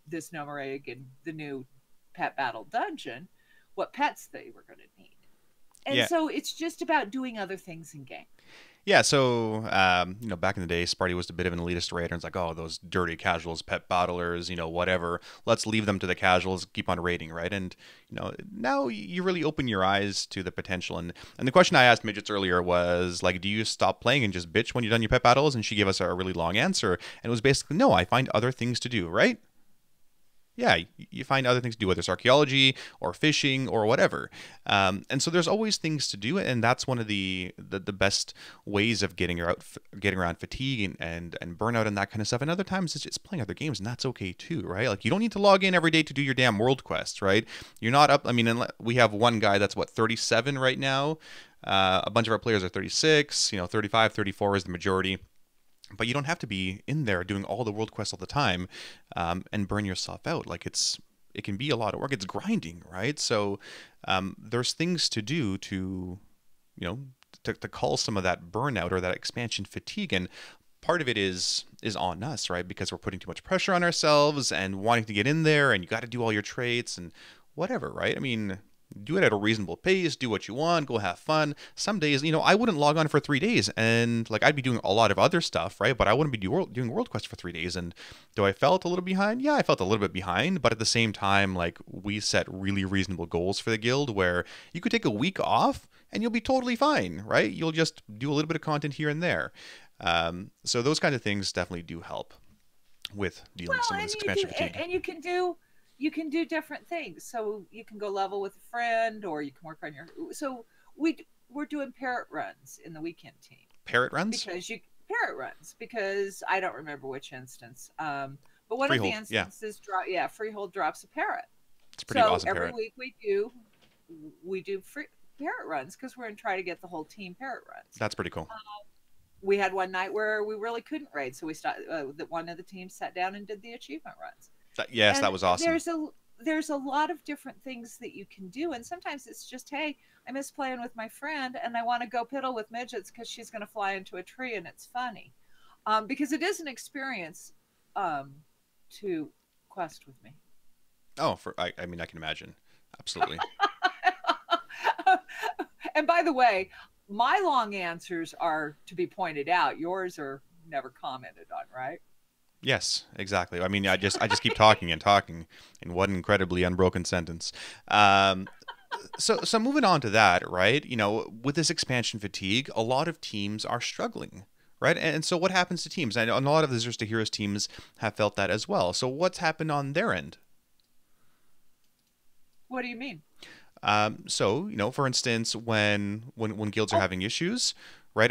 this Nomerig and the new pet battle dungeon what pets they were going to need, and so it's just about doing other things in game. Yeah, so, back in the day, Sparty was a bit of an elitist raider, and it's like, oh, those dirty casuals, pet battlers, whatever, let's leave them to the casuals, keep on raiding, right? And, now you really open your eyes to the potential. And the question I asked Midgets earlier was, like, do you stop playing and just bitch when you're done your pet battles? And she gave us a really long answer, and it was basically, no, I find other things to do, right? Yeah, you find other things to do, whether it's archaeology or fishing or whatever. And so there's always things to do, and that's one of the best ways of getting around fatigue and burnout and that kind of stuff. And other times it's just playing other games, and that's okay too, right? Like, you don't need to log in every day to do your damn world quests, right? You're not up. I mean, we have one guy that's 37 right now. A bunch of our players are 36. 35, 34 is the majority. But you don't have to be in there doing all the world quests all the time and burn yourself out. Like, it can be a lot of work. It's grinding, right? So there's things to do to cull some of that burnout or that expansion fatigue. And part of it is on us, right? Because we're putting too much pressure on ourselves and wanting to get in there, and you got to do all your traits and whatever, right? I mean, do it at a reasonable pace, do what you want, go have fun. Some days, I wouldn't log on for 3 days, and like I'd be doing a lot of other stuff, right? But I wouldn't be doing World Quest for 3 days. And do I felt a little behind? Yeah, I felt a little bit behind, but at the same time, like we set really reasonable goals for the guild where you could take a week off and you'll be totally fine, right? You'll just do a little bit of content here and there. So those kinds of things definitely do help with dealing with some of this expansion fatigue. And you can do different things. So you can go level with a friend, or you can work on your. So we're doing parrot runs in the weekend team. Parrot runs? Because I don't remember which instance. But one of the instances, Freehold drops a parrot. It's pretty awesome. So every week we do free parrot runs because we're going to try to get the whole team parrot runs. That's pretty cool. We had one night where we really couldn't raid, so we started. One of the teams sat down and did the achievement runs. That was awesome. There's a lot of different things that you can do, and sometimes it's just, hey, I miss playing with my friend, and I want to go piddle with Midgettes because she's going to fly into a tree, and it's funny, because it is an experience to quest with me. Oh, I mean, I can imagine, absolutely. And by the way, my long answers are to be pointed out. Yours are never commented on, right? Yes, exactly. I mean, I just keep talking and talking in one incredibly unbroken sentence. So moving on to that, right? With this expansion fatigue, a lot of teams are struggling, right? And so what happens to teams? I know a lot of the Zers to Heroes teams have felt that as well. So what's happened on their end? What do you mean? So, for instance, when guilds are having issues, right?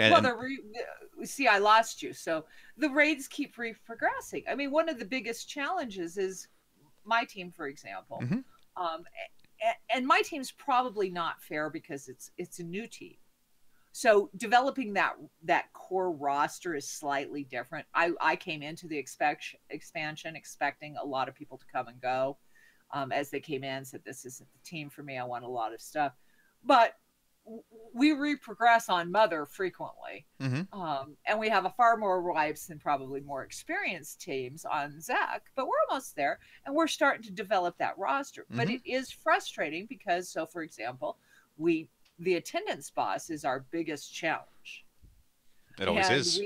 See, I lost you. So the raids keep progressing. I mean, one of the biggest challenges is my team, for example. Mm-hmm. And my team's probably not fair because it's a new team. So developing that core roster is slightly different. I came into the expansion expecting a lot of people to come and go. As they came in, said, this isn't the team for me. I want a lot of stuff. But we reprogress on Mother frequently. Mm-hmm. And we have a far more wipes than probably more experienced teams on Zach. But we're almost there. And we're starting to develop that roster. Mm-hmm. But it is frustrating because, so for example, the attendance boss is our biggest challenge. It always is.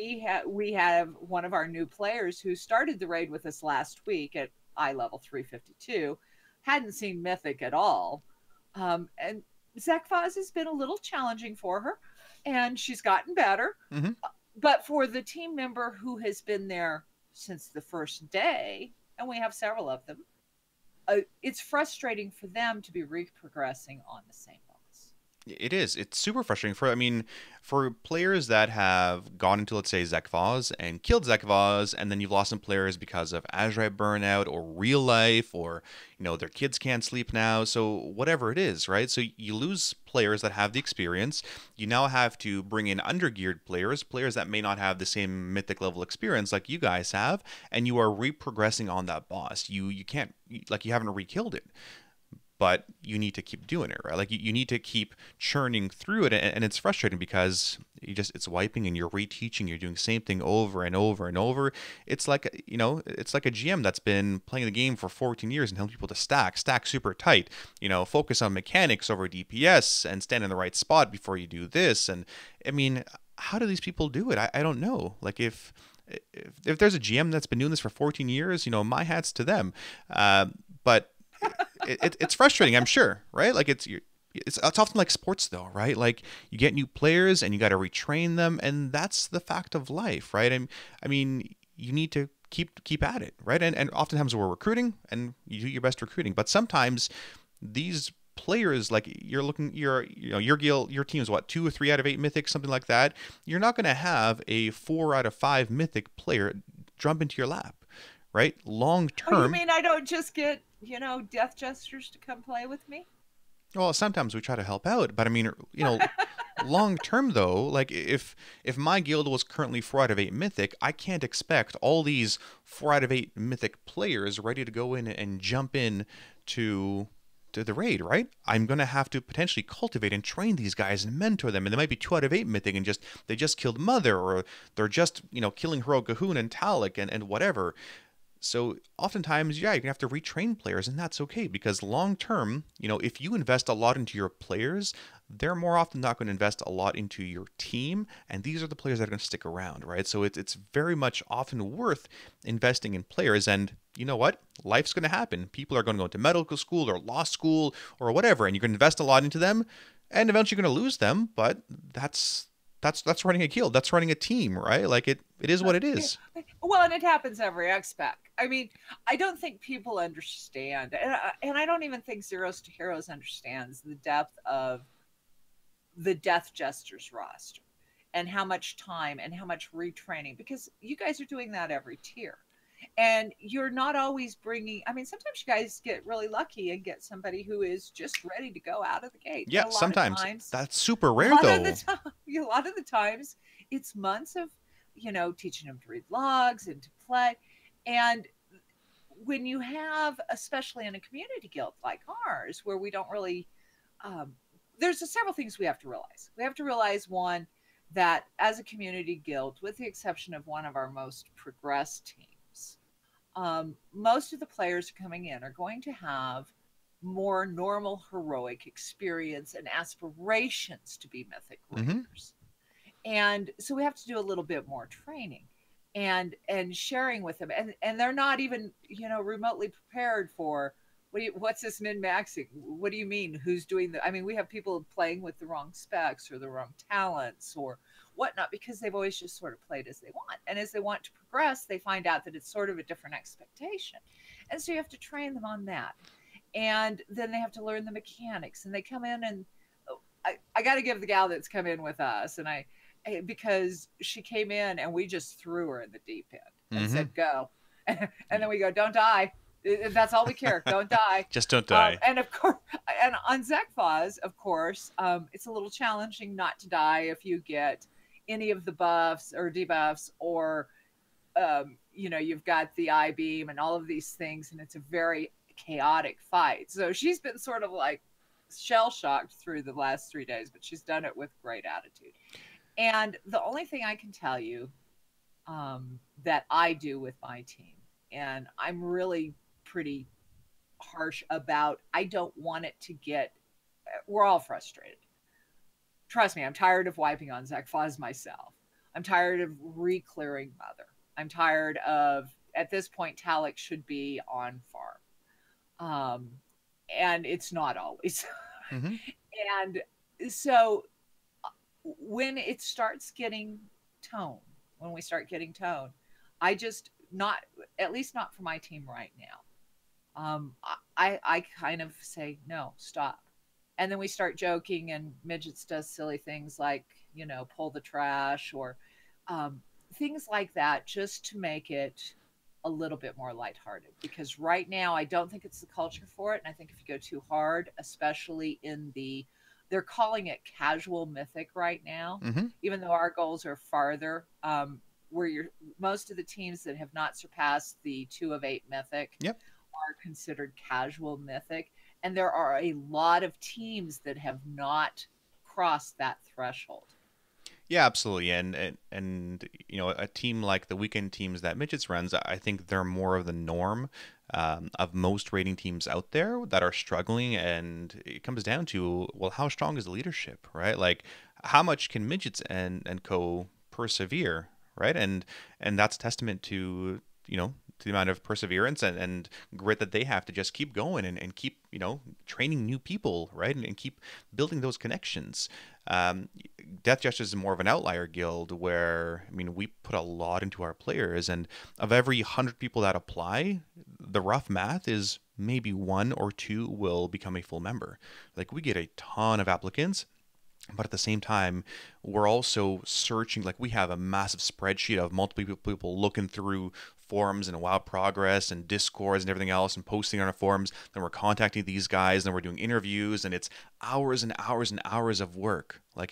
We have one of our new players who started the raid with us last week at eye level 352. Hadn't seen Mythic at all. And Zekvaz has been a little challenging for her, and she's gotten better. Mm-hmm. But for the team member who has been there since the first day, and we have several of them, it's frustrating for them to be reprogressing on the same boss. It is. It's super frustrating for players that have gone into, let's say, Zekvaz and killed Zekvaz, and then you've lost some players because of Azrai burnout or real life, or their kids can't sleep now. So whatever it is, right? So you lose players that have the experience. You now have to bring in undergeared players that may not have the same mythic level experience like you guys have, and you are reprogressing on that boss. You can't, like, you haven't re-killed it. But you need to keep doing it, right? Like you need to keep churning through it, and it's frustrating because it's wiping and you're reteaching, you're doing the same thing over and over and over. It's like it's like a GM that's been playing the game for 14 years and telling people to stack super tight, focus on mechanics over DPS and stand in the right spot before you do this. And I mean, how do these people do it? I don't know. Like if there's a GM that's been doing this for 14 years, my hat's to them. But it's frustrating, I'm sure, right? Like it's often like sports though, right? Like you get new players and you got to retrain them, and that's the fact of life, right? I mean, you need to keep at it, right? And oftentimes we're recruiting and you do your best recruiting, but sometimes these players, like your guild, your team is what, 2 or 3 out of 8 mythic, something like that. You're not going to have a 4 out of 5 mythic player jump into your lap, right? Long term. Oh, you mean I don't just get death gestures to come play with me? Well, sometimes we try to help out, but I mean, long term though, like if my guild was currently 4 out of 8 mythic, I can't expect all these 4 out of 8 mythic players ready to go in and jump in to the raid, right? I'm going to have to potentially cultivate and train these guys and mentor them, and they might be 2 out of 8 mythic and they just killed Mother, or they're just killing Heroic Gahoon and Talik and whatever. So oftentimes, yeah, you're gonna have to retrain players, and that's okay because long term, if you invest a lot into your players, they're more often not going to invest a lot into your team, and these are the players that are going to stick around, right? So it's very much often worth investing in players, and you know what? Life's going to happen. People are going to go into medical school or law school or whatever, and you're going to invest a lot into them, and eventually you're going to lose them, but that's running a guild. That's running a team, right? Like it is what it is. Well, and it happens every expect. I mean, I don't think people understand, and I don't even think Zeros to Heroes understands the depth of the Death Jesters roster and how much time and how much retraining, because you guys are doing that every tier. And you're not always bringing, I mean, sometimes you guys get really lucky and get somebody who is just ready to go out of the gate. Yeah, sometimes. That's super rare, though. A lot of the times, it's months of, teaching them to read logs and to play. And when you have, especially in a community guild like ours, where we don't really, there's several things we have to realize. We have to realize, one, that as a community guild, with the exception of one of our most progressed teams, most of the players coming in are going to have more normal heroic experience and aspirations to be mythic raiders. And so we have to do a little bit more training and sharing with them, and they're not even remotely prepared for what's this min-maxing, what do you mean, who's doing the, I mean, we have people playing with the wrong specs or the wrong talents or whatnot, because they've always just sort of played as they want. And as they want to progress, they find out that it's sort of a different expectation. And so you have to train them on that. And then they have to learn the mechanics. And they come in, and I got to give the gal that's come in with us, and because she came in and we just threw her in the deep end and said, go. And then we go, don't die. That's all we care. Don't die. Just don't die. And of course, and on Zekphaz, of course, it's a little challenging not to die if you get any of the buffs or debuffs, or you've got the I-beam and all of these things, and it's a very chaotic fight. So she's been sort of like shell-shocked through the last 3 days, but she's done it with great attitude. And the only thing I can tell you that I do with my team, and I'm really pretty harsh about, I don't want it to get, we're all frustrated. Trust me, I'm tired of wiping on Zekphaz myself. I'm tired of re-clearing Mother. I'm tired of, at this point, Talik should be on farm. And it's not always. And so when it starts getting tone, when we start getting tone, I just not, at least not for my team right now. I kind of say, no, stop. And then we start joking, and Midgets does silly things like, pull the trash or things like that, just to make it a little bit more lighthearted. Because right now, I don't think it's the culture for it. And I think if you go too hard, especially in they're calling it casual mythic right now, even though our goals are farther, where most of the teams that have not surpassed the 2 of 8 mythic are considered casual mythic. And there are a lot of teams that have not crossed that threshold. Yeah, absolutely. And a team like the weekend teams that Midgets runs, I think they're more of the norm of most rating teams out there that are struggling. And it comes down to, well, how strong is the leadership, right? Like, how much can Midgets and co persevere, right? And that's testament to, to the amount of perseverance and grit that they have to just keep going and keep, training new people, right? And keep building those connections. Death Justice is more of an outlier guild where, we put a lot into our players, and of every 100 people that apply, the rough math is maybe 1 or 2 will become a full member. Like, we get a ton of applicants, but at the same time, we're also searching, like we have a massive spreadsheet of multiple people looking through forums and WoW Progress and Discords and everything else and posting on our forums. Then we're contacting these guys, then we're doing interviews, and it's hours and hours and hours of work. Like,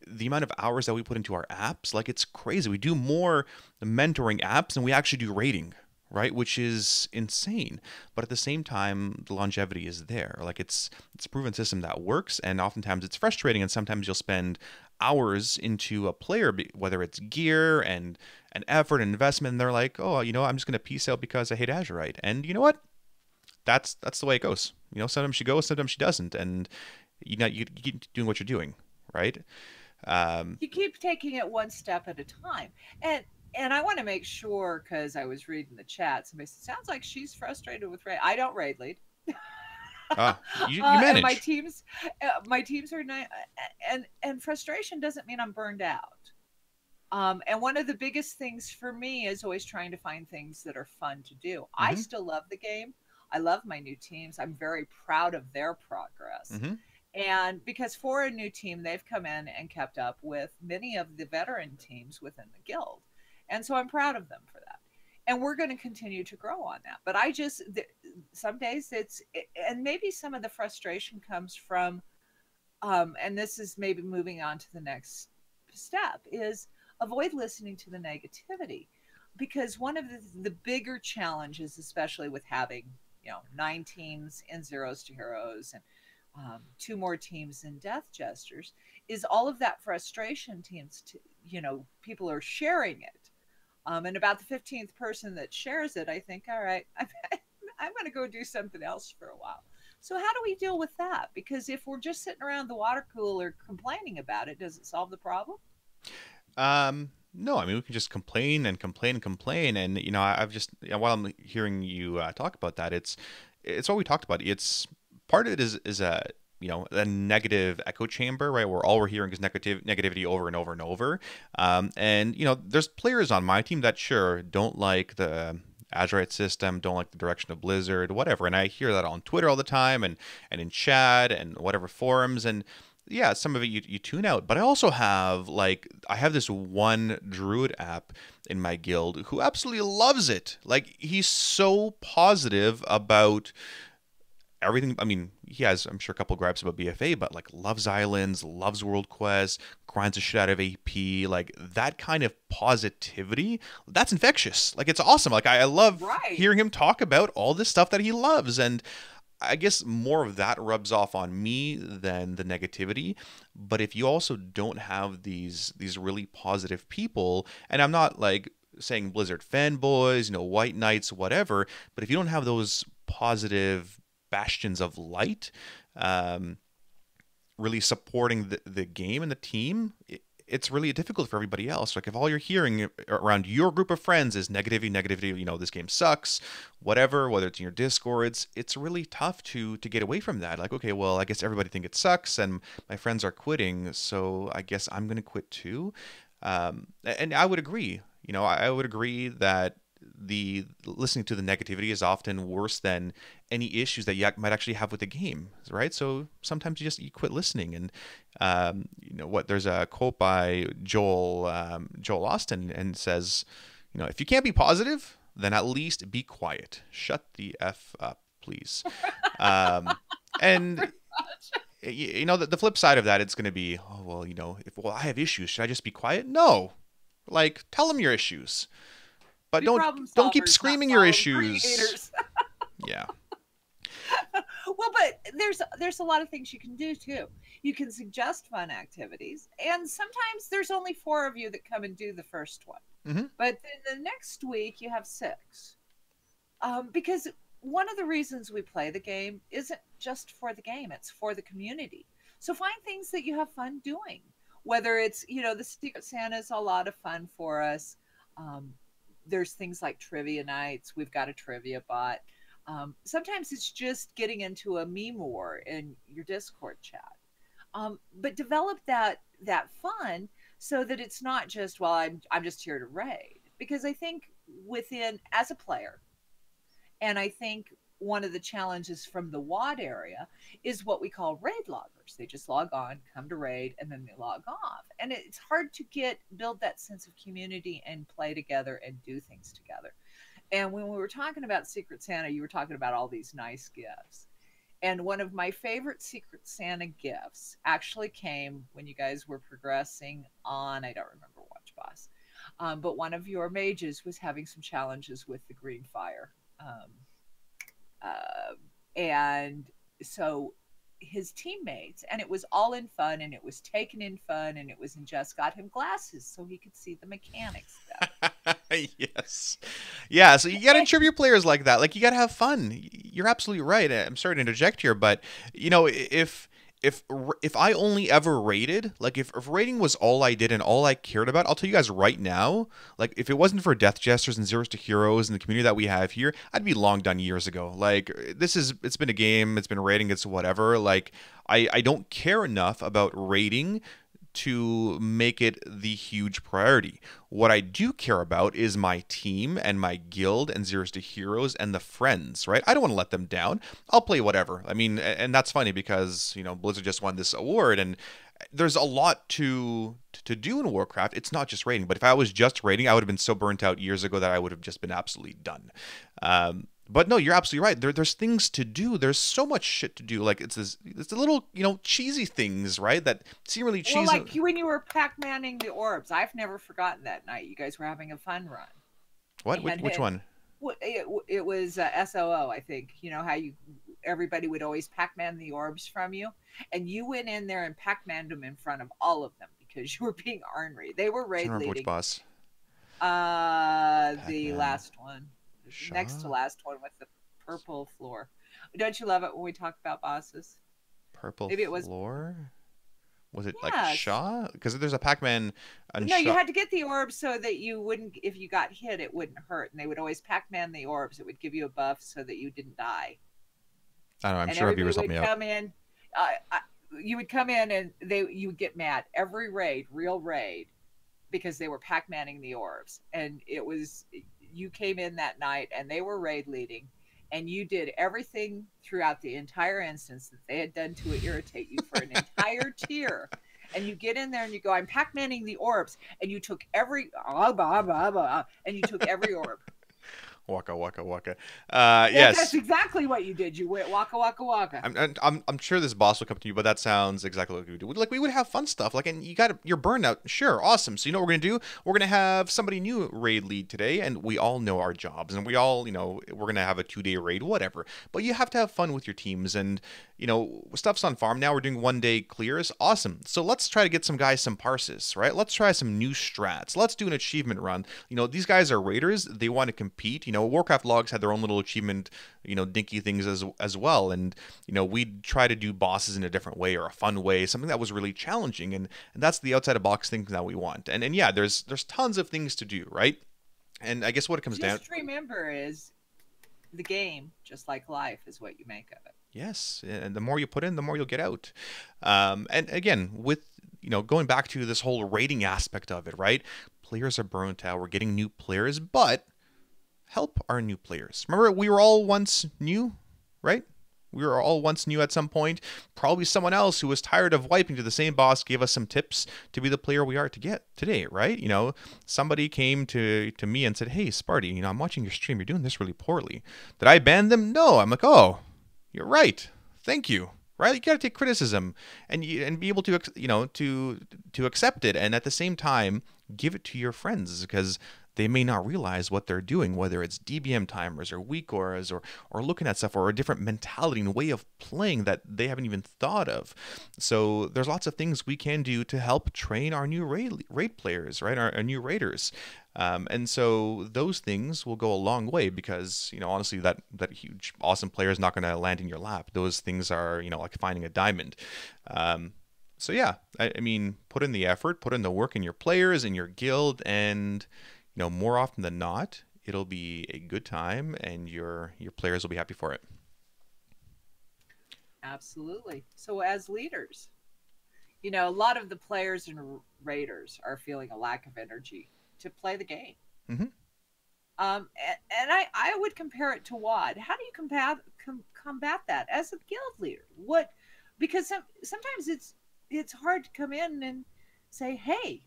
the amount of hours that we put into our apps, like, it's crazy. We do more mentoring apps than we actually do rating, right? Which is insane. But at the same time, the longevity is there. Like, it's a proven system that works, and oftentimes it's frustrating, and sometimes you'll spend hours into a player, whether it's gear and effort and investment, and they're like, oh, I'm just going to peace out because I hate Azurite. And you know what? That's the way it goes. Sometimes she goes, sometimes she doesn't, and you keep doing what you're doing, right? You keep taking it one step at a time, and I want to make sure, because I was reading the chat, somebody said, sounds like she's frustrated with raid. I don't raid lead. You manage. And my teams are nice, and frustration doesn't mean I'm burned out. And one of the biggest things for me is always trying to find things that are fun to do. Mm-hmm. I still love the game. I love my new teams. I'm very proud of their progress. Mm-hmm. And because for a new team, they've come in and kept up with many of the veteran teams within the guild. And so I'm proud of them for that. And we're going to continue to grow on that. But some days and maybe some of the frustration comes from, and this is maybe moving on to the next step, is avoid listening to the negativity. Because one of the bigger challenges, especially with having, 9 teams in Zeros to Heroes and 2 more teams in Death Jesters, is all of that frustration people are sharing it. And about the 15th person that shares it, I think, all right, I'm going to go do something else for a while. So how do we deal with that? Because if we're just sitting around the water cooler complaining about it, does it solve the problem? No, I mean, we can just complain and complain and complain. And, I've just, while I'm hearing you talk about that, it's what we talked about. It's part of it is a negative echo chamber, right? Where all we're hearing is negativity over and over and over. And, there's players on my team that sure don't like the Azurite system, don't like the direction of Blizzard, whatever. And I hear that on Twitter all the time and in chat and whatever forums. And yeah, some of it you tune out, but I also have I have this one druid app in my guild who absolutely loves it. Like, he's so positive about everything. I mean, he has, I'm sure, a couple gripes about BFA, but loves islands, loves world quests, grinds the shit out of AP. That kind of positivity, that's infectious. It's awesome. I love hearing him talk about all this stuff that he loves. And I guess more of that rubs off on me than the negativity. But if you also don't have these really positive people, and I'm not saying Blizzard fanboys, white knights, whatever, but if you don't have those positive bastions of light, really supporting the game and the team, it's really difficult for everybody else. If all you're hearing around your group of friends is negativity, this game sucks, whatever, whether it's in your Discords, it's really tough to get away from that. Okay, well, I guess everybody thinks it sucks and my friends are quitting, so I guess I'm going to quit too. And I would agree. I would agree that the listening to the negativity is often worse than any issues that you might actually have with the game, right? So sometimes you quit listening. And there's a quote by Joel Austin, and says, if you can't be positive, then at least be quiet. Shut the F up, please. And the flip side of that, it's going to be, oh, well, I have issues, should I just be quiet? No, tell them your issues. But don't keep screaming your issues. Yeah. Well, but there's a lot of things you can do too. You can suggest fun activities, and sometimes there's only 4 of you that come and do the first one. Mm-hmm. But then the next week you have 6. Because one of the reasons we play the game isn't just for the game; it's for the community. So find things that you have fun doing. Whether it's the Secret Santa is a lot of fun for us. There's things like trivia nights. We've got a trivia bot. Sometimes it's just getting into a meme war in your Discord chat. But develop that fun so that it's not just, well, I'm just here to raid. Because I think as a player, and I think one of the challenges from the WAD area is what we call raid loggers. They just log on, come to raid, and then they log off. And it's hard to build that sense of community and play together and do things together. And when we were talking about Secret Santa, you were talking about all these nice gifts. And one of my favorite Secret Santa gifts actually came when you guys were progressing on, I don't remember Watch Boss, but one of your mages was having some challenges with the green fire. And so his teammates, and it was all in fun, and it was taken in fun, and it was in just got him glasses so he could see the mechanics stuff. Yes. Yeah, so you got to treat your players like that. Like, you got to have fun. You're absolutely right. I'm sorry to interject here, but if I only ever rated, like if rating was all I did and all I cared about, I'll tell you guys right now, like if it wasn't for Death Jesters and Zeros to Heroes and the community that we have here, I'd be long done years ago. Like, it's been a game, it's been rating, it's whatever. Like, I don't care enough about rating to make it the huge priority. What I do care about is my team and my guild and Zeros to Heroes and the friends, right? I don't want to let them down. I'll play whatever. I mean, and that's funny because, Blizzard just won this award, and there's a lot to do in Warcraft. It's not just rating, but if I was just rating, I would have been so burnt out years ago that I would have just been absolutely done. But no, you're absolutely right. There's things to do. There's so much shit to do. Like, it's the little, cheesy things, right? That seem really cheesy. Well, like when you were Pac-Manning the orbs, I've never forgotten that night. You guys were having a fun run. What? Which one? It was SOO, I think. You know how everybody would always Pac-Man the orbs from you, and you went in there and Pac-Manned them in front of all of them because you were being ornery. They were raid leading. Which boss? The last one. Next to last one with the purple floor. Don't you love it when we talk about bosses? Purple Maybe it was floor? Was it like Shaw? Because there's a Pac-Man. No, you had to get the orbs so that you wouldn't, if you got hit, it wouldn't hurt. And they would always Pac-Man the orbs. It would give you a buff so that you didn't die. I don't know. I'm sure viewers help me out. You would come in and you would get mad every raid, real raid, because they were Pac-Manning the orbs, and you came in that night and they were raid leading, and you did everything throughout the entire instance that they had done to irritate you for an entire tier. And you get in there and you go, I'm Pac-Manning the orbs, and you took every and you took every orb. Waka waka waka. Yes, that's exactly what you did. You went waka waka waka. I'm sure this boss will come to you, but that sounds exactly like we do. Like, we would have fun stuff. Like, and you're burned out. Sure, awesome. So you know what we're gonna do? We're gonna have somebody new raid lead today, and we all know our jobs, and we all, we're gonna have a 2-day raid, whatever. But you have to have fun with your teams, and stuff's on farm now. We're doing 1-day clears. Awesome. So let's try to get some guys some parses, right? Let's try some new strats. Let's do an achievement run. These guys are raiders. They want to compete. Warcraft logs had their own little achievement, dinky things as well. And, we'd try to do bosses in a different way or a fun way, something that was really challenging. And that's the outside of box thing that we want. And yeah, there's tons of things to do, right? And I guess what it comes down to. Just remember is the game, just like life, is what you make of it. Yes. And the more you put in, the more you'll get out. And again, with, going back to this whole rating aspect of it, right? Players are burnt out. We're getting new players, but help our new players. Remember, we were all once new, right? We were all once new at some point. Probably someone else who was tired of wiping to the same boss gave us some tips to be the player we are to get today, right? Somebody came to me and said, hey, Sparty, I'm watching your stream. You're doing this really poorly. Did I ban them? No. I'm like, oh, you're right. Thank you. Right? You got to take criticism and be able to, to accept it. And at the same time, give it to your friends, because they may not realize what they're doing, whether it's DBM timers or weak auras or looking at stuff, or a different mentality and way of playing that they haven't even thought of. So there's lots of things we can do to help train our new raid players, right? Our new raiders. And so those things will go a long way, because, honestly, that huge, awesome player is not going to land in your lap. Those things are, like finding a diamond. So yeah, I mean, put in the effort, put in the work in your players, in your guild, and more often than not, it'll be a good time, and your players will be happy for it. Absolutely. So as leaders, a lot of the players and raiders are feeling a lack of energy to play the game. Mm-hmm. And I would compare it to WoD. How do you combat that as a guild leader? Because sometimes it's hard to come in and say, hey,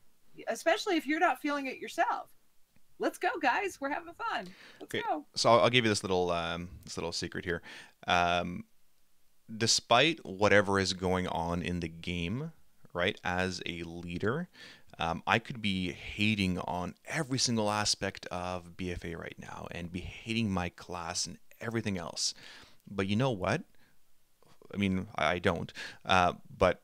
especially if you're not feeling it yourself. Let's go, guys. We're having fun. Let's go. So I'll give you this little secret here. Despite whatever is going on in the game, right, as a leader, I could be hating on every single aspect of BFA right now and be hating my class and everything else. But you know what? I mean, I don't. But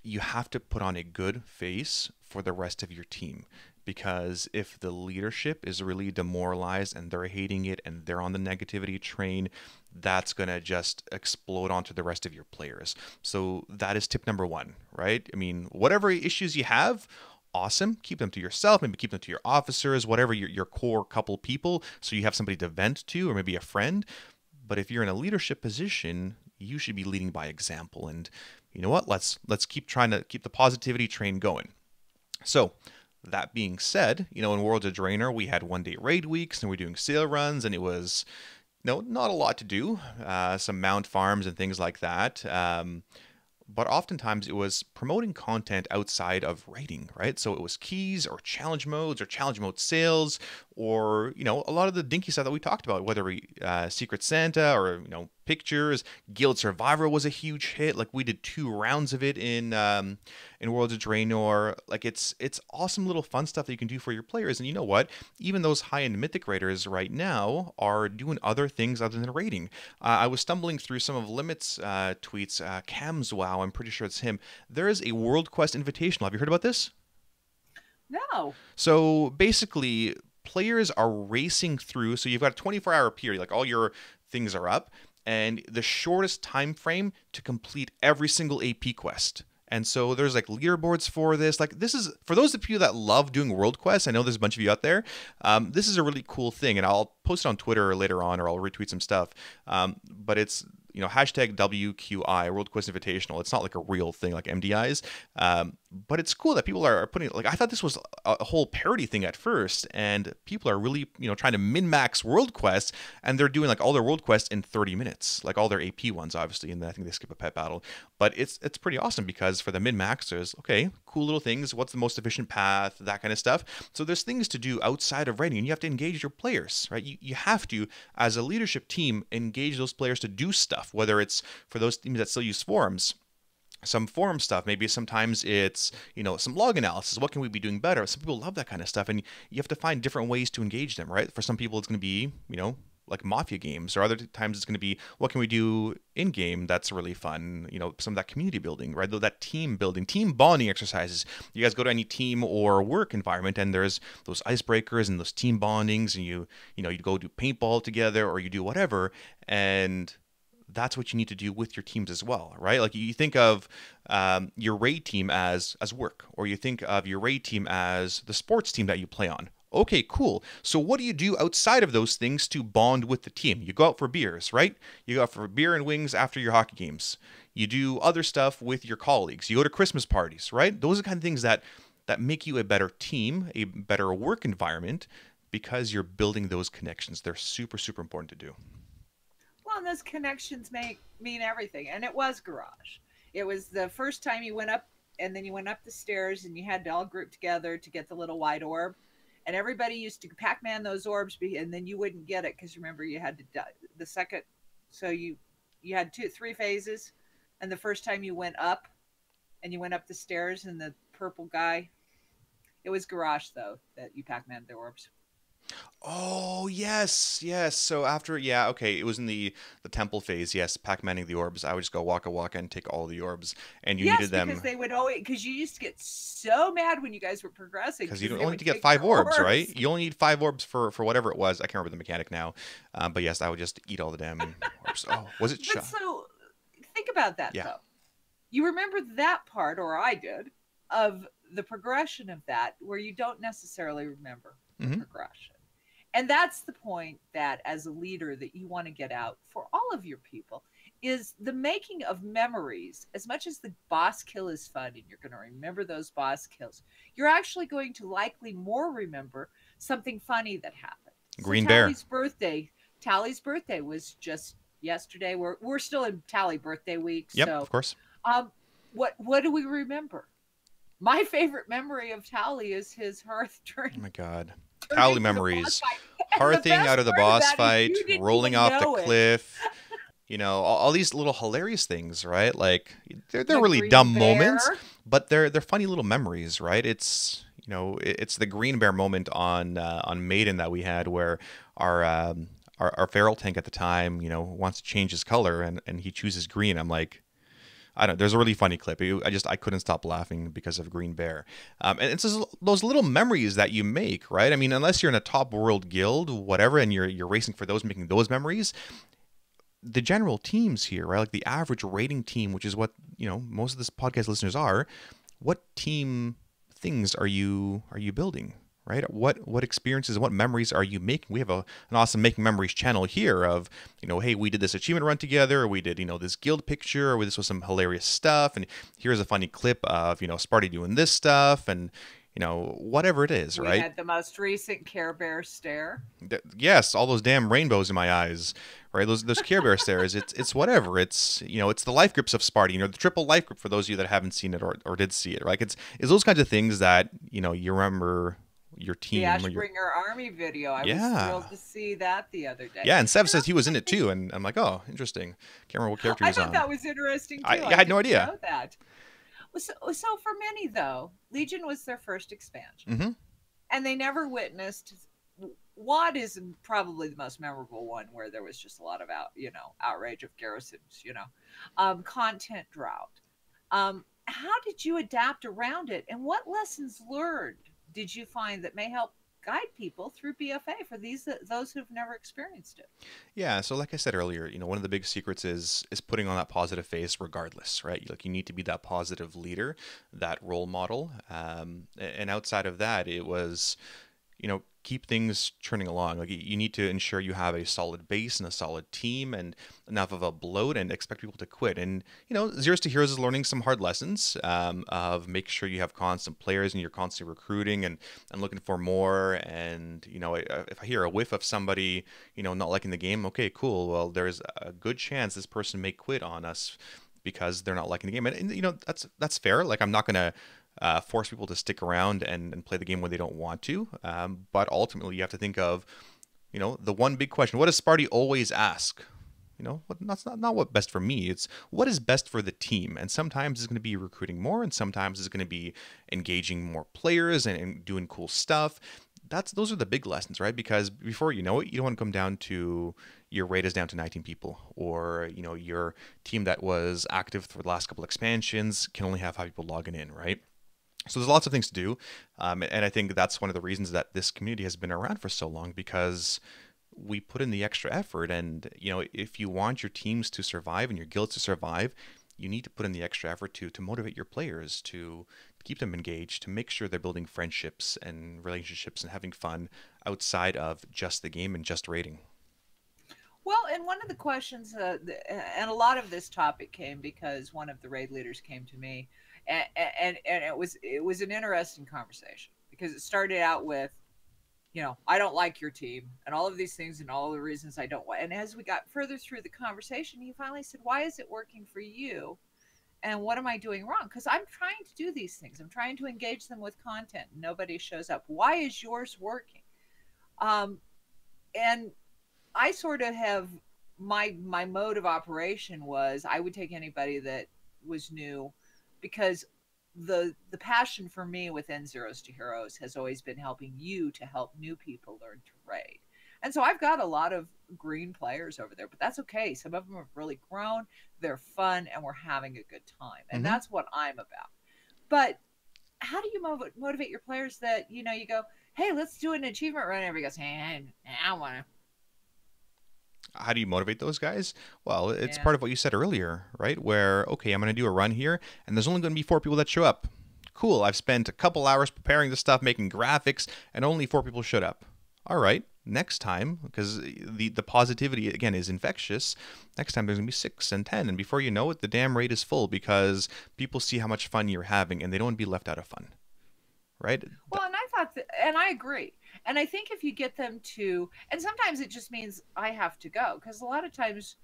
you have to put on a good face for the rest of your team. Because if the leadership is really demoralized and they're hating it and they're on the negativity train, that's going to just explode onto the rest of your players. So that is tip number one, right? I mean, whatever issues you have, awesome. Keep them to yourself, maybe keep them to your officers, whatever your core couple people, so you have somebody to vent to or maybe a friend. But if you're in a leadership position, you should be leading by example. And you know what? Let's keep trying to keep the positivity train going. So that being said, in World of Draenor, we had 1-day raid weeks and we're doing sail runs, and it was, not a lot to do. Some mount farms and things like that. But oftentimes it was promoting content outside of raiding, right? So it was keys or challenge modes or challenge mode sales, or a lot of the dinky stuff that we talked about, whether we Secret Santa or pictures. Guild Survivor was a huge hit. Like, we did 2 rounds of it in Worlds of Draenor. Like, it's awesome little fun stuff that you can do for your players. And you know what? Even those high-end Mythic Raiders right now are doing other things other than raiding. I was stumbling through some of Limit's tweets. Cam's Wow, I'm pretty sure it's him. There is a World Quest Invitational. Have you heard about this? No. So basically, players are racing through. So you've got a 24-hour period. Like, all your things are up, and the shortest time frame to complete every single AP quest. And so there's like leaderboards for this. Like, this is for those of you that love doing world quests. I know there's a bunch of you out there. This is a really cool thing, and I'll post it on Twitter later on, or I'll retweet some stuff. But it's hashtag WQI, World Quest Invitational. It's not like a real thing like MDIs, but it's cool that people are putting, like, I thought this was a whole parody thing at first, and people are really trying to min-max world quests, and they're doing like all their world quests in 30 minutes, like all their AP ones, obviously, and then I think they skip a pet battle. But it's pretty awesome, because for the min-maxers, okay, cool little things, what's the most efficient path, that kind of stuff. So there's things to do outside of raiding, and you have to engage your players, right? You have to, as a leadership team, engage those players to do stuff. Whether it's for those teams that still use forums, some forum stuff, maybe sometimes it's some log analysis. What can we be doing better? Some people love that kind of stuff, and you have to find different ways to engage them, right? For some people, it's going to be like Mafia games, or other times it's going to be, what can we do in game that's really fun? Some of that community building, right? That team building, team bonding exercises. You guys go to any team or work environment, and there's those icebreakers and those team bondings, and you go do paintball together, or you do whatever, and that's what you need to do with your teams as well, right? Like, you think of your raid team as work, or you think of your raid team as the sports team that you play on. Okay, cool. So what do you do outside of those things to bond with the team? You go out for beers, right? You go out for beer and wings after your hockey games. You do other stuff with your colleagues. You go to Christmas parties, right? Those are the kind of things that make you a better team, a better work environment, because you're building those connections. They're super, super important to do. Well, and those connections mean everything. And it was Garage. It was the first time you went up, and then you went up the stairs, and you had to all group together to get the little white orb. And everybody used to Pac-Man those orbs, and then you wouldn't get it, because remember, you had to die the second. So you had 3 phases. And the first time you went up, and you went up the stairs, and the purple guy, it was Garage, though, that you Pac-Man the orbs. Oh, yes. So after, okay, it was in the temple phase. Yes, Pac-Manning the orbs. I would just go waka and take all the orbs, and you needed them. Because they would always, because you used to get so mad when you guys were progressing. Because you only need to get 5 orbs, right? You only need 5 orbs for whatever it was. I can't remember the mechanic now, but yes, I would just eat all the damn orbs. Oh, was it? So think about that, though. You remember that part, or I did, of the progression of that, where you don't necessarily remember the progression. And that's the point that, as a leader, that you want to get out for all of your people, is the making of memories. As much as the boss kill is fun, and you're going to remember those boss kills, you're actually going to likely more remember something funny that happened. Green Bear. Tally's birthday was just yesterday. We're still in Tally birthday week. Yep, so, of course. What do we remember? My favorite memory of Tally is his hearth turn. Oh my God. Tally memories. Hearthing out of the boss fight, rolling off the cliff. All these little hilarious things, right? Like, they're really dumb moments, but they're funny little memories, right? It's it's the Green Bear moment on Maiden that we had, where our our feral tank at the time, wants to change his color and he chooses green. I'm like, I don't. There's a really funny clip. I couldn't stop laughing because of Green Bear. And it's just those little memories that you make, right? I mean, unless you're in a top world guild, whatever, and you're racing for those, making those memories. The general teams here, right? Like the average rating team, which is what most of this podcast listeners are. What team things are you building? Right? What experiences and what memories are you making? We have an awesome Making Memories channel here of, hey, we did this achievement run together, or we did, this guild picture, or this was some hilarious stuff, and here's a funny clip of, Sparty doing this stuff, and, whatever it is, right? We had the most recent Care Bear stare. Yes, all those damn rainbows in my eyes, right? Those Care Bear stares. It's whatever. It's it's the life grips of Sparty, the triple life grip for those of you that haven't seen it or did see it, right? It's those kinds of things that you remember your team. The Ashbringer Army video. I was thrilled to see that the other day. Yeah, and Sev says he was in it too, and I'm like, oh, interesting. Can't remember what character he was on. I thought that was interesting too. I had no idea. Know that. So for many though, Legion was their first expansion, and they never witnessed. WoD is probably the most memorable one, where there was just a lot of outrage of garrisons, content drought. How did you adapt around it, and what lessons learned did you find that may help guide people through BFA for those who've never experienced it? Yeah, so like I said earlier, one of the big secrets is putting on that positive face regardless, right? Like you need to be that positive leader, that role model. And outside of that, it was, keep things churning along. Like you need to ensure you have a solid base and a solid team and enough of a bloat, and expect people to quit. And Zeros to Heroes is learning some hard lessons of make sure you have constant players and you're constantly recruiting and looking for more. And if I hear a whiff of somebody not liking the game, okay, cool. Well, there's a good chance this person may quit on us because they're not liking the game. And that's fair. Like I'm not gonna force people to stick around and play the game when they don't want to. But ultimately, you have to think of, the one big question: what does Sparty always ask? That's not what best for me. It's what is best for the team. And sometimes it's going to be recruiting more, and sometimes it's going to be engaging more players and doing cool stuff. Those are the big lessons, right? Because before you know it, you don't want to come down to your raid is down to 19 people, or your team that was active for the last couple expansions can only have 5 people logging in, right? So there's lots of things to do, and I think that's one of the reasons that this community has been around for so long, because we put in the extra effort. And if you want your teams to survive and your guilds to survive, you need to put in the extra effort to motivate your players, to keep them engaged, to make sure they're building friendships and relationships and having fun outside of just the game and just raiding. Well, and one of the questions, and a lot of this topic came because one of the raid leaders came to me. And it was an interesting conversation, because it started out with, I don't like your team and all of these things and all the reasons I don't want. And as we got further through the conversation, he finally said, why is it working for you? And what am I doing wrong? Because I'm trying to do these things. I'm trying to engage them with content. Nobody shows up. Why is yours working? And I sort of have my mode of operation was I would take anybody that was new, because the passion for me within Zeros to Heroes has always been helping you to help new people learn to raid. And so I've got a lot of green players over there, but that's okay. Some of them have really grown. They're fun, and we're having a good time. And that's what I'm about. But how do you motivate your players that, you go, hey, let's do an achievement run. Everybody goes, hey, I want to. How do you motivate those guys? Well, it's part of what you said earlier, right? Where, okay, I'm going to do a run here, and there's only going to be 4 people that show up. Cool, I've spent a couple hours preparing the stuff, making graphics, and only 4 people showed up. All right, next time, because the positivity, again, is infectious, next time there's going to be 6 and 10, and before you know it, the damn raid is full, because people see how much fun you're having, and they don't want to be left out of fun, right? Well, and I thought and I agree. And I think if you get them to, and sometimes it just means I have to go, because a lot of times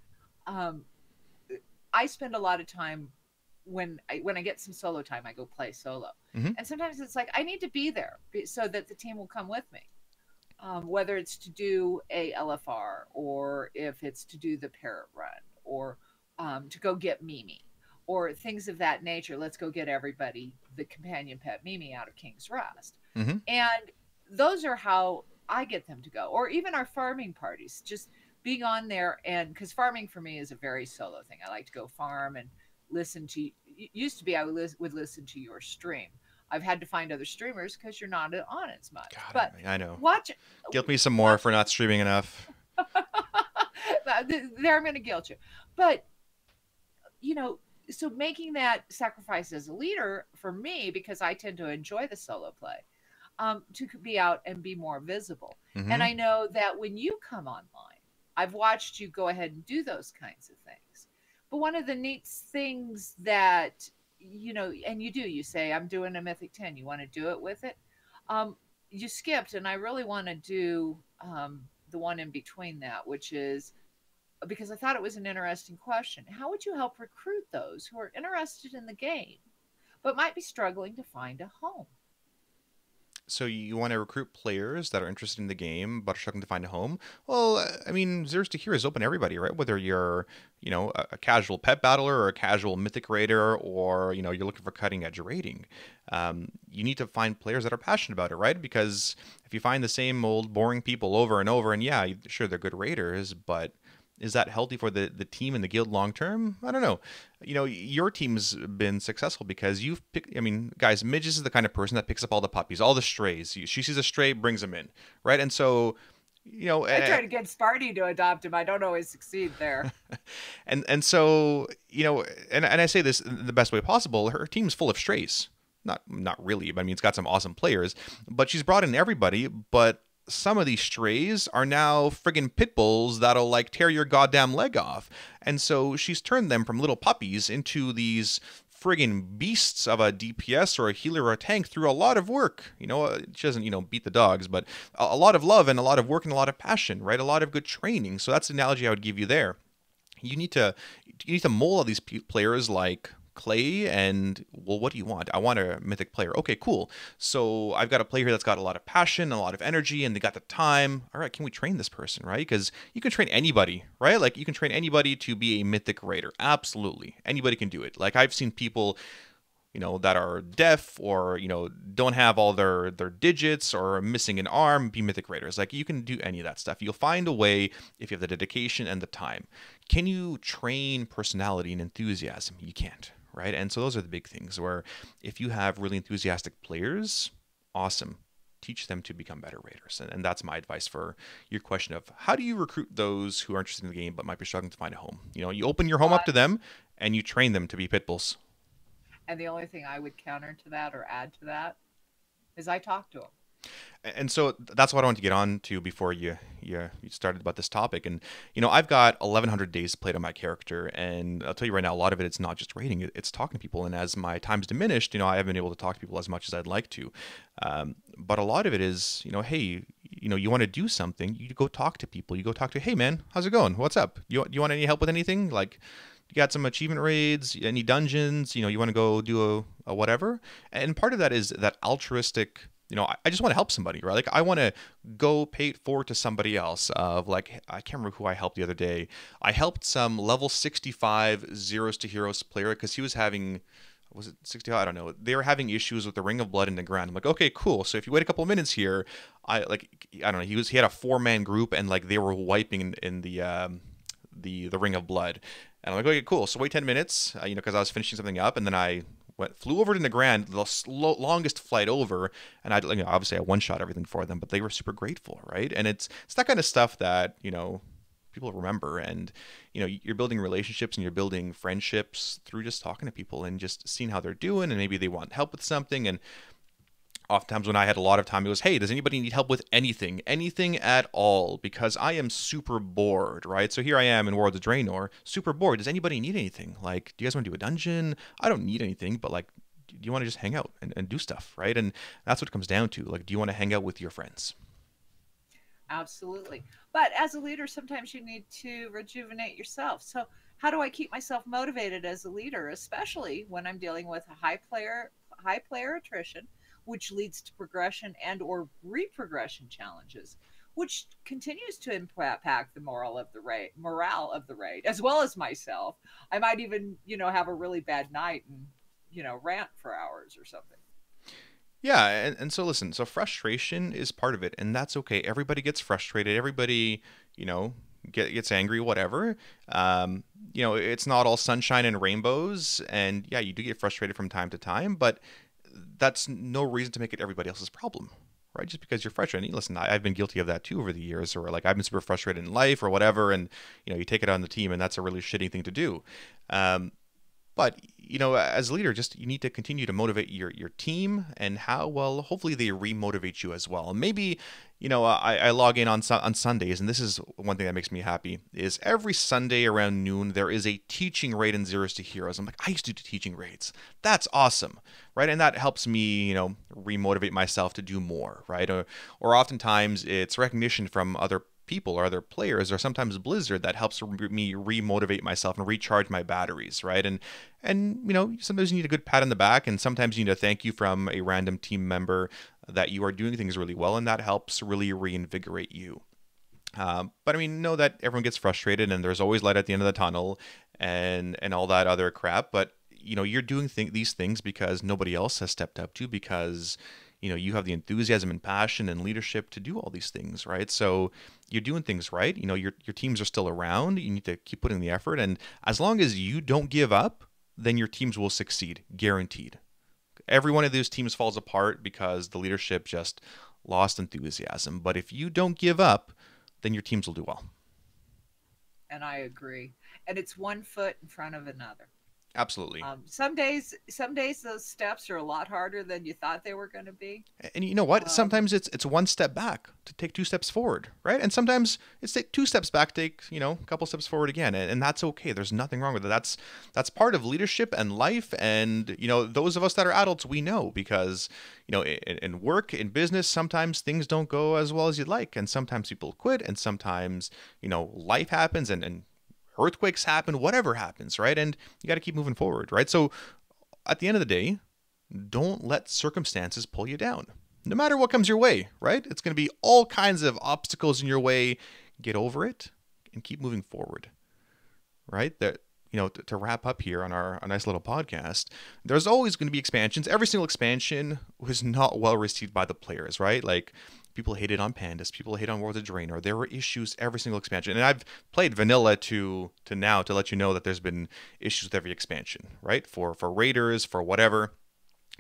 I spend a lot of time when I get some solo time, I go play solo. And sometimes it's like I need to be there so that the team will come with me, whether it's to do a LFR, or if it's to do the parrot run, or to go get Mimi, or things of that nature. Let's go get everybody the companion pet Mimi out of King's Rest. And those are how I get them to go. Or even our farming parties. Just being on there, and because farming for me is a very solo thing. I like to go farm and listen to. Used to be I would listen to your stream. I've had to find other streamers because you're not on as much. God, But I know. watch. Guilt me some more for not streaming enough. There, I'm going to guilt you. But so making that sacrifice as a leader for me, because I tend to enjoy the solo play, to be out and be more visible. Mm-hmm. And I know that when you come online, I've watched you go ahead and do those kinds of things. But one of the neat things that, and you say, I'm doing a Mythic 10. You want to do it with it? You skipped, and I really want to do the one in between that, which is, because I thought it was an interesting question. How would you help recruit those who are interested in the game, but might be struggling to find a home? So you want to recruit players that are interested in the game but are struggling to find a home? Well, I mean, Zeros to Here is open to everybody, right? Whether you're, a casual pet battler or a casual mythic raider, or, you're looking for cutting edge raiding. You need to find players that are passionate about it, right? Because if you find the same old boring people over and over, and yeah, sure, they're good raiders, but is that healthy for the team and the guild long term? I don't know. Your team's been successful because you've picked. I mean, guys, Midge is the kind of person that picks up all the puppies, all the strays. She sees a stray, brings them in, right? And so, I try to get Sparty to adopt him. I don't always succeed there. and so, and I say this in the best way possible. Her team's full of strays. Not really, but I mean, it's got some awesome players. But she's brought in everybody, but some of these strays are now friggin' pit bulls that'll like tear your goddamn leg off. And so she's turned them from little puppies into these friggin' beasts of a DPS or a healer or a tank through a lot of work. She doesn't, beat the dogs, but a lot of love and a lot of work and a lot of passion, right? A lot of good training. So that's the analogy I would give you there. You need to mold all these players like clay, and well, what do you want? I want a mythic player. Okay, cool. So I've got a player here that's got a lot of passion, a lot of energy, and they got the time. All right, can we train this person, right? Because you can train anybody, right? Like you can train anybody to be a mythic raider. Absolutely. Anybody can do it. Like I've seen people, that are deaf or, don't have all their digits or are missing an arm, be mythic raiders. Like you can do any of that stuff. You'll find a way if you have the dedication and the time. Can you train personality and enthusiasm? You can't. Right? And so those are the big things where if you have really enthusiastic players, awesome. Teach them to become better raiders. And that's my advice for your question of how do you recruit those who are interested in the game but might be struggling to find a home? You open your home up to them and you train them to be pit bulls. And the only thing I would counter to that or add to that is I talk to them. And so that's what I want to get on to before you started about this topic. And, I've got 1,100 days played on my character. And I'll tell you right now, a lot of it's not just raiding, it's talking to people. And as my time's diminished, I haven't been able to talk to people as much as I'd like to. But a lot of it is, hey, you want to do something, you go talk to people. You go talk to, hey, man, how's it going? What's up? You want any help with anything? Like, you got some achievement raids, any dungeons, you want to go do a whatever. And part of that is that altruistic, I just want to help somebody, right? Like I want to go pay it forward to somebody else of like, I can't remember who I helped the other day. I helped some level 65 Zeros to Heroes player because he was having, was it 60? I don't know. They were having issues with the Ring of Blood in the ground. I'm like, okay, cool. So if you wait a couple of minutes here, I don't know. He had a 4-man group and like they were wiping in the Ring of Blood. And I'm like, okay, cool. So wait 10 minutes, because I was finishing something up, and then I flew over to Nagrand, the longest flight over, and obviously I one-shot everything for them, but they were super grateful, right? And it's that kind of stuff that people remember, and you're building relationships and you're building friendships through just talking to people and just seeing how they're doing, and maybe they want help with something. And oftentimes when I had a lot of time, it was, hey, does anybody need help with anything at all? Because I am super bored, right? So here I am in Worlds of Draenor, super bored. Does anybody need anything? Like, do you guys want to do a dungeon? I don't need anything, but like, do you want to just hang out and do stuff, right? And that's what it comes down to. Like, do you want to hang out with your friends? Absolutely. But as a leader, sometimes you need to rejuvenate yourself. So how do I keep myself motivated as a leader, especially when I'm dealing with a high player attrition, which leads to progression and or reprogression challenges, which continues to impact the morale of the raid, as well as myself. I might even, have a really bad night and, rant for hours or something. Yeah, and so listen, so frustration is part of it, and that's okay. Everybody gets frustrated. Everybody, gets angry, whatever. It's not all sunshine and rainbows, and yeah, you do get frustrated from time to time, but that's no reason to make it everybody else's problem, right? Just because you're frustrated. Listen, I've been guilty of that too over the years, or like I've been super frustrated in life or whatever, and you take it on the team, and that's a really shitty thing to do. But as a leader, just you need to continue to motivate your team, and how well, hopefully they remotivate you as well. And maybe I log in on Sundays, and this is one thing that makes me happy is every Sunday around noon there is a teaching raid in Zeros to Heroes. I'm like, I used to do teaching raids. That's awesome, right? And that helps me remotivate myself to do more, right? Or oftentimes it's recognition from other people or other players, or sometimes Blizzard, that helps me remotivate myself and recharge my batteries, right? And sometimes you need a good pat on the back, and sometimes you need a thank you from a random team member that you are doing things really well, and that helps really reinvigorate you. But I mean, know that everyone gets frustrated, and there's always light at the end of the tunnel, and all that other crap. But you're doing these things because nobody else has stepped up to, because you have the enthusiasm and passion and leadership to do all these things, right? So you're doing things right. Your teams are still around. You need to keep putting the effort, and as long as you don't give up, then your teams will succeed, guaranteed. Every one of those teams falls apart because the leadership just lost enthusiasm. But if you don't give up, then your teams will do well. And I agree. And it's one foot in front of another. Absolutely. Some days those steps are a lot harder than you thought they were going to be. And you know what? Sometimes it's one step back to take two steps forward, right? And sometimes it's take two steps back, take a couple steps forward again, and that's okay. There's nothing wrong with it. That's part of leadership and life. And those of us that are adults, we know, because in work, in business, sometimes things don't go as well as you'd like, and sometimes people quit, and sometimes life happens, and earthquakes happen, whatever happens, right? And you got to keep moving forward, right? So at the end of the day, don't let circumstances pull you down. No matter what comes your way, right? It's going to be all kinds of obstacles in your way. Get over it and keep moving forward, right? That to wrap up here on our nice little podcast, there's always going to be expansions. Every single expansion was not well received by the players, right? Like, people hated on Pandas, people hate on Worlds of Draenor. There were issues every single expansion, and I've played vanilla to now to let you know that there's been issues with every expansion, right? For raiders, for whatever.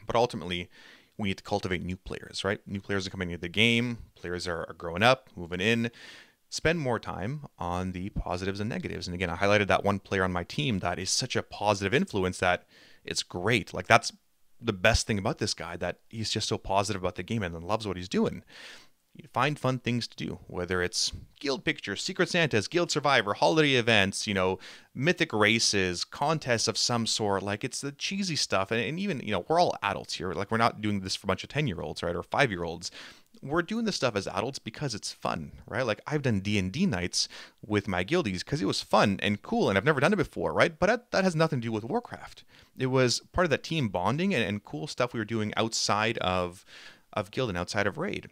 But ultimately, we need to cultivate new players, right? New players are coming into the game. Players are growing up, moving in. Spend more time on the positives and negatives. And again, I highlighted that one player on my team that is such a positive influence that it's great. Like, that's the best thing about this guy, that he's just so positive about the game and loves what he's doing. You find fun things to do, whether it's guild pictures, Secret Santas, Guild Survivor, holiday events, mythic races, contests of some sort. Like, it's the cheesy stuff. And even, we're all adults here. Like, we're not doing this for a bunch of 10-year-olds, right? Or 5-year-olds. We're doing this stuff as adults because it's fun, right? Like, I've done D&D nights with my guildies because it was fun and cool, and I've never done it before, right? But that has nothing to do with Warcraft. It was part of that team bonding and cool stuff we were doing outside of guild and outside of raid.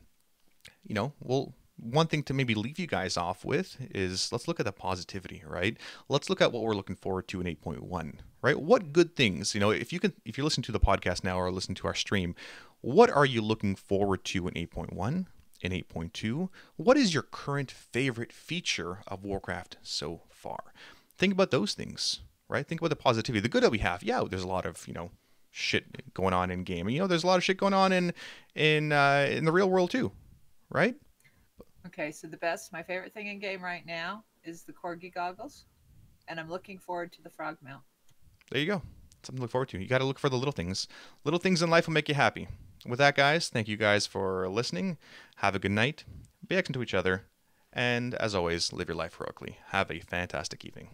Well, one thing to maybe leave you guys off with is, let's look at the positivity, right? Let's look at what we're looking forward to in 8.1, right? What good things, if you listen to the podcast now or listen to our stream, what are you looking forward to in 8.1, in 8.2? What is your current favorite feature of Warcraft so far? Think about those things, right? Think about the positivity, the good that we have. Yeah, there's a lot of, shit going on in game. And, there's a lot of shit going on in the real world too, right? Okay, so my favorite thing in game right now is the Corgi goggles, and I'm looking forward to the frog mount. There you go. Something to look forward to. You got to look for the little things. Little things in life will make you happy. With that, guys, thank you guys for listening. Have a good night. Be excellent to each other. And as always, live your life heroically. Have a fantastic evening.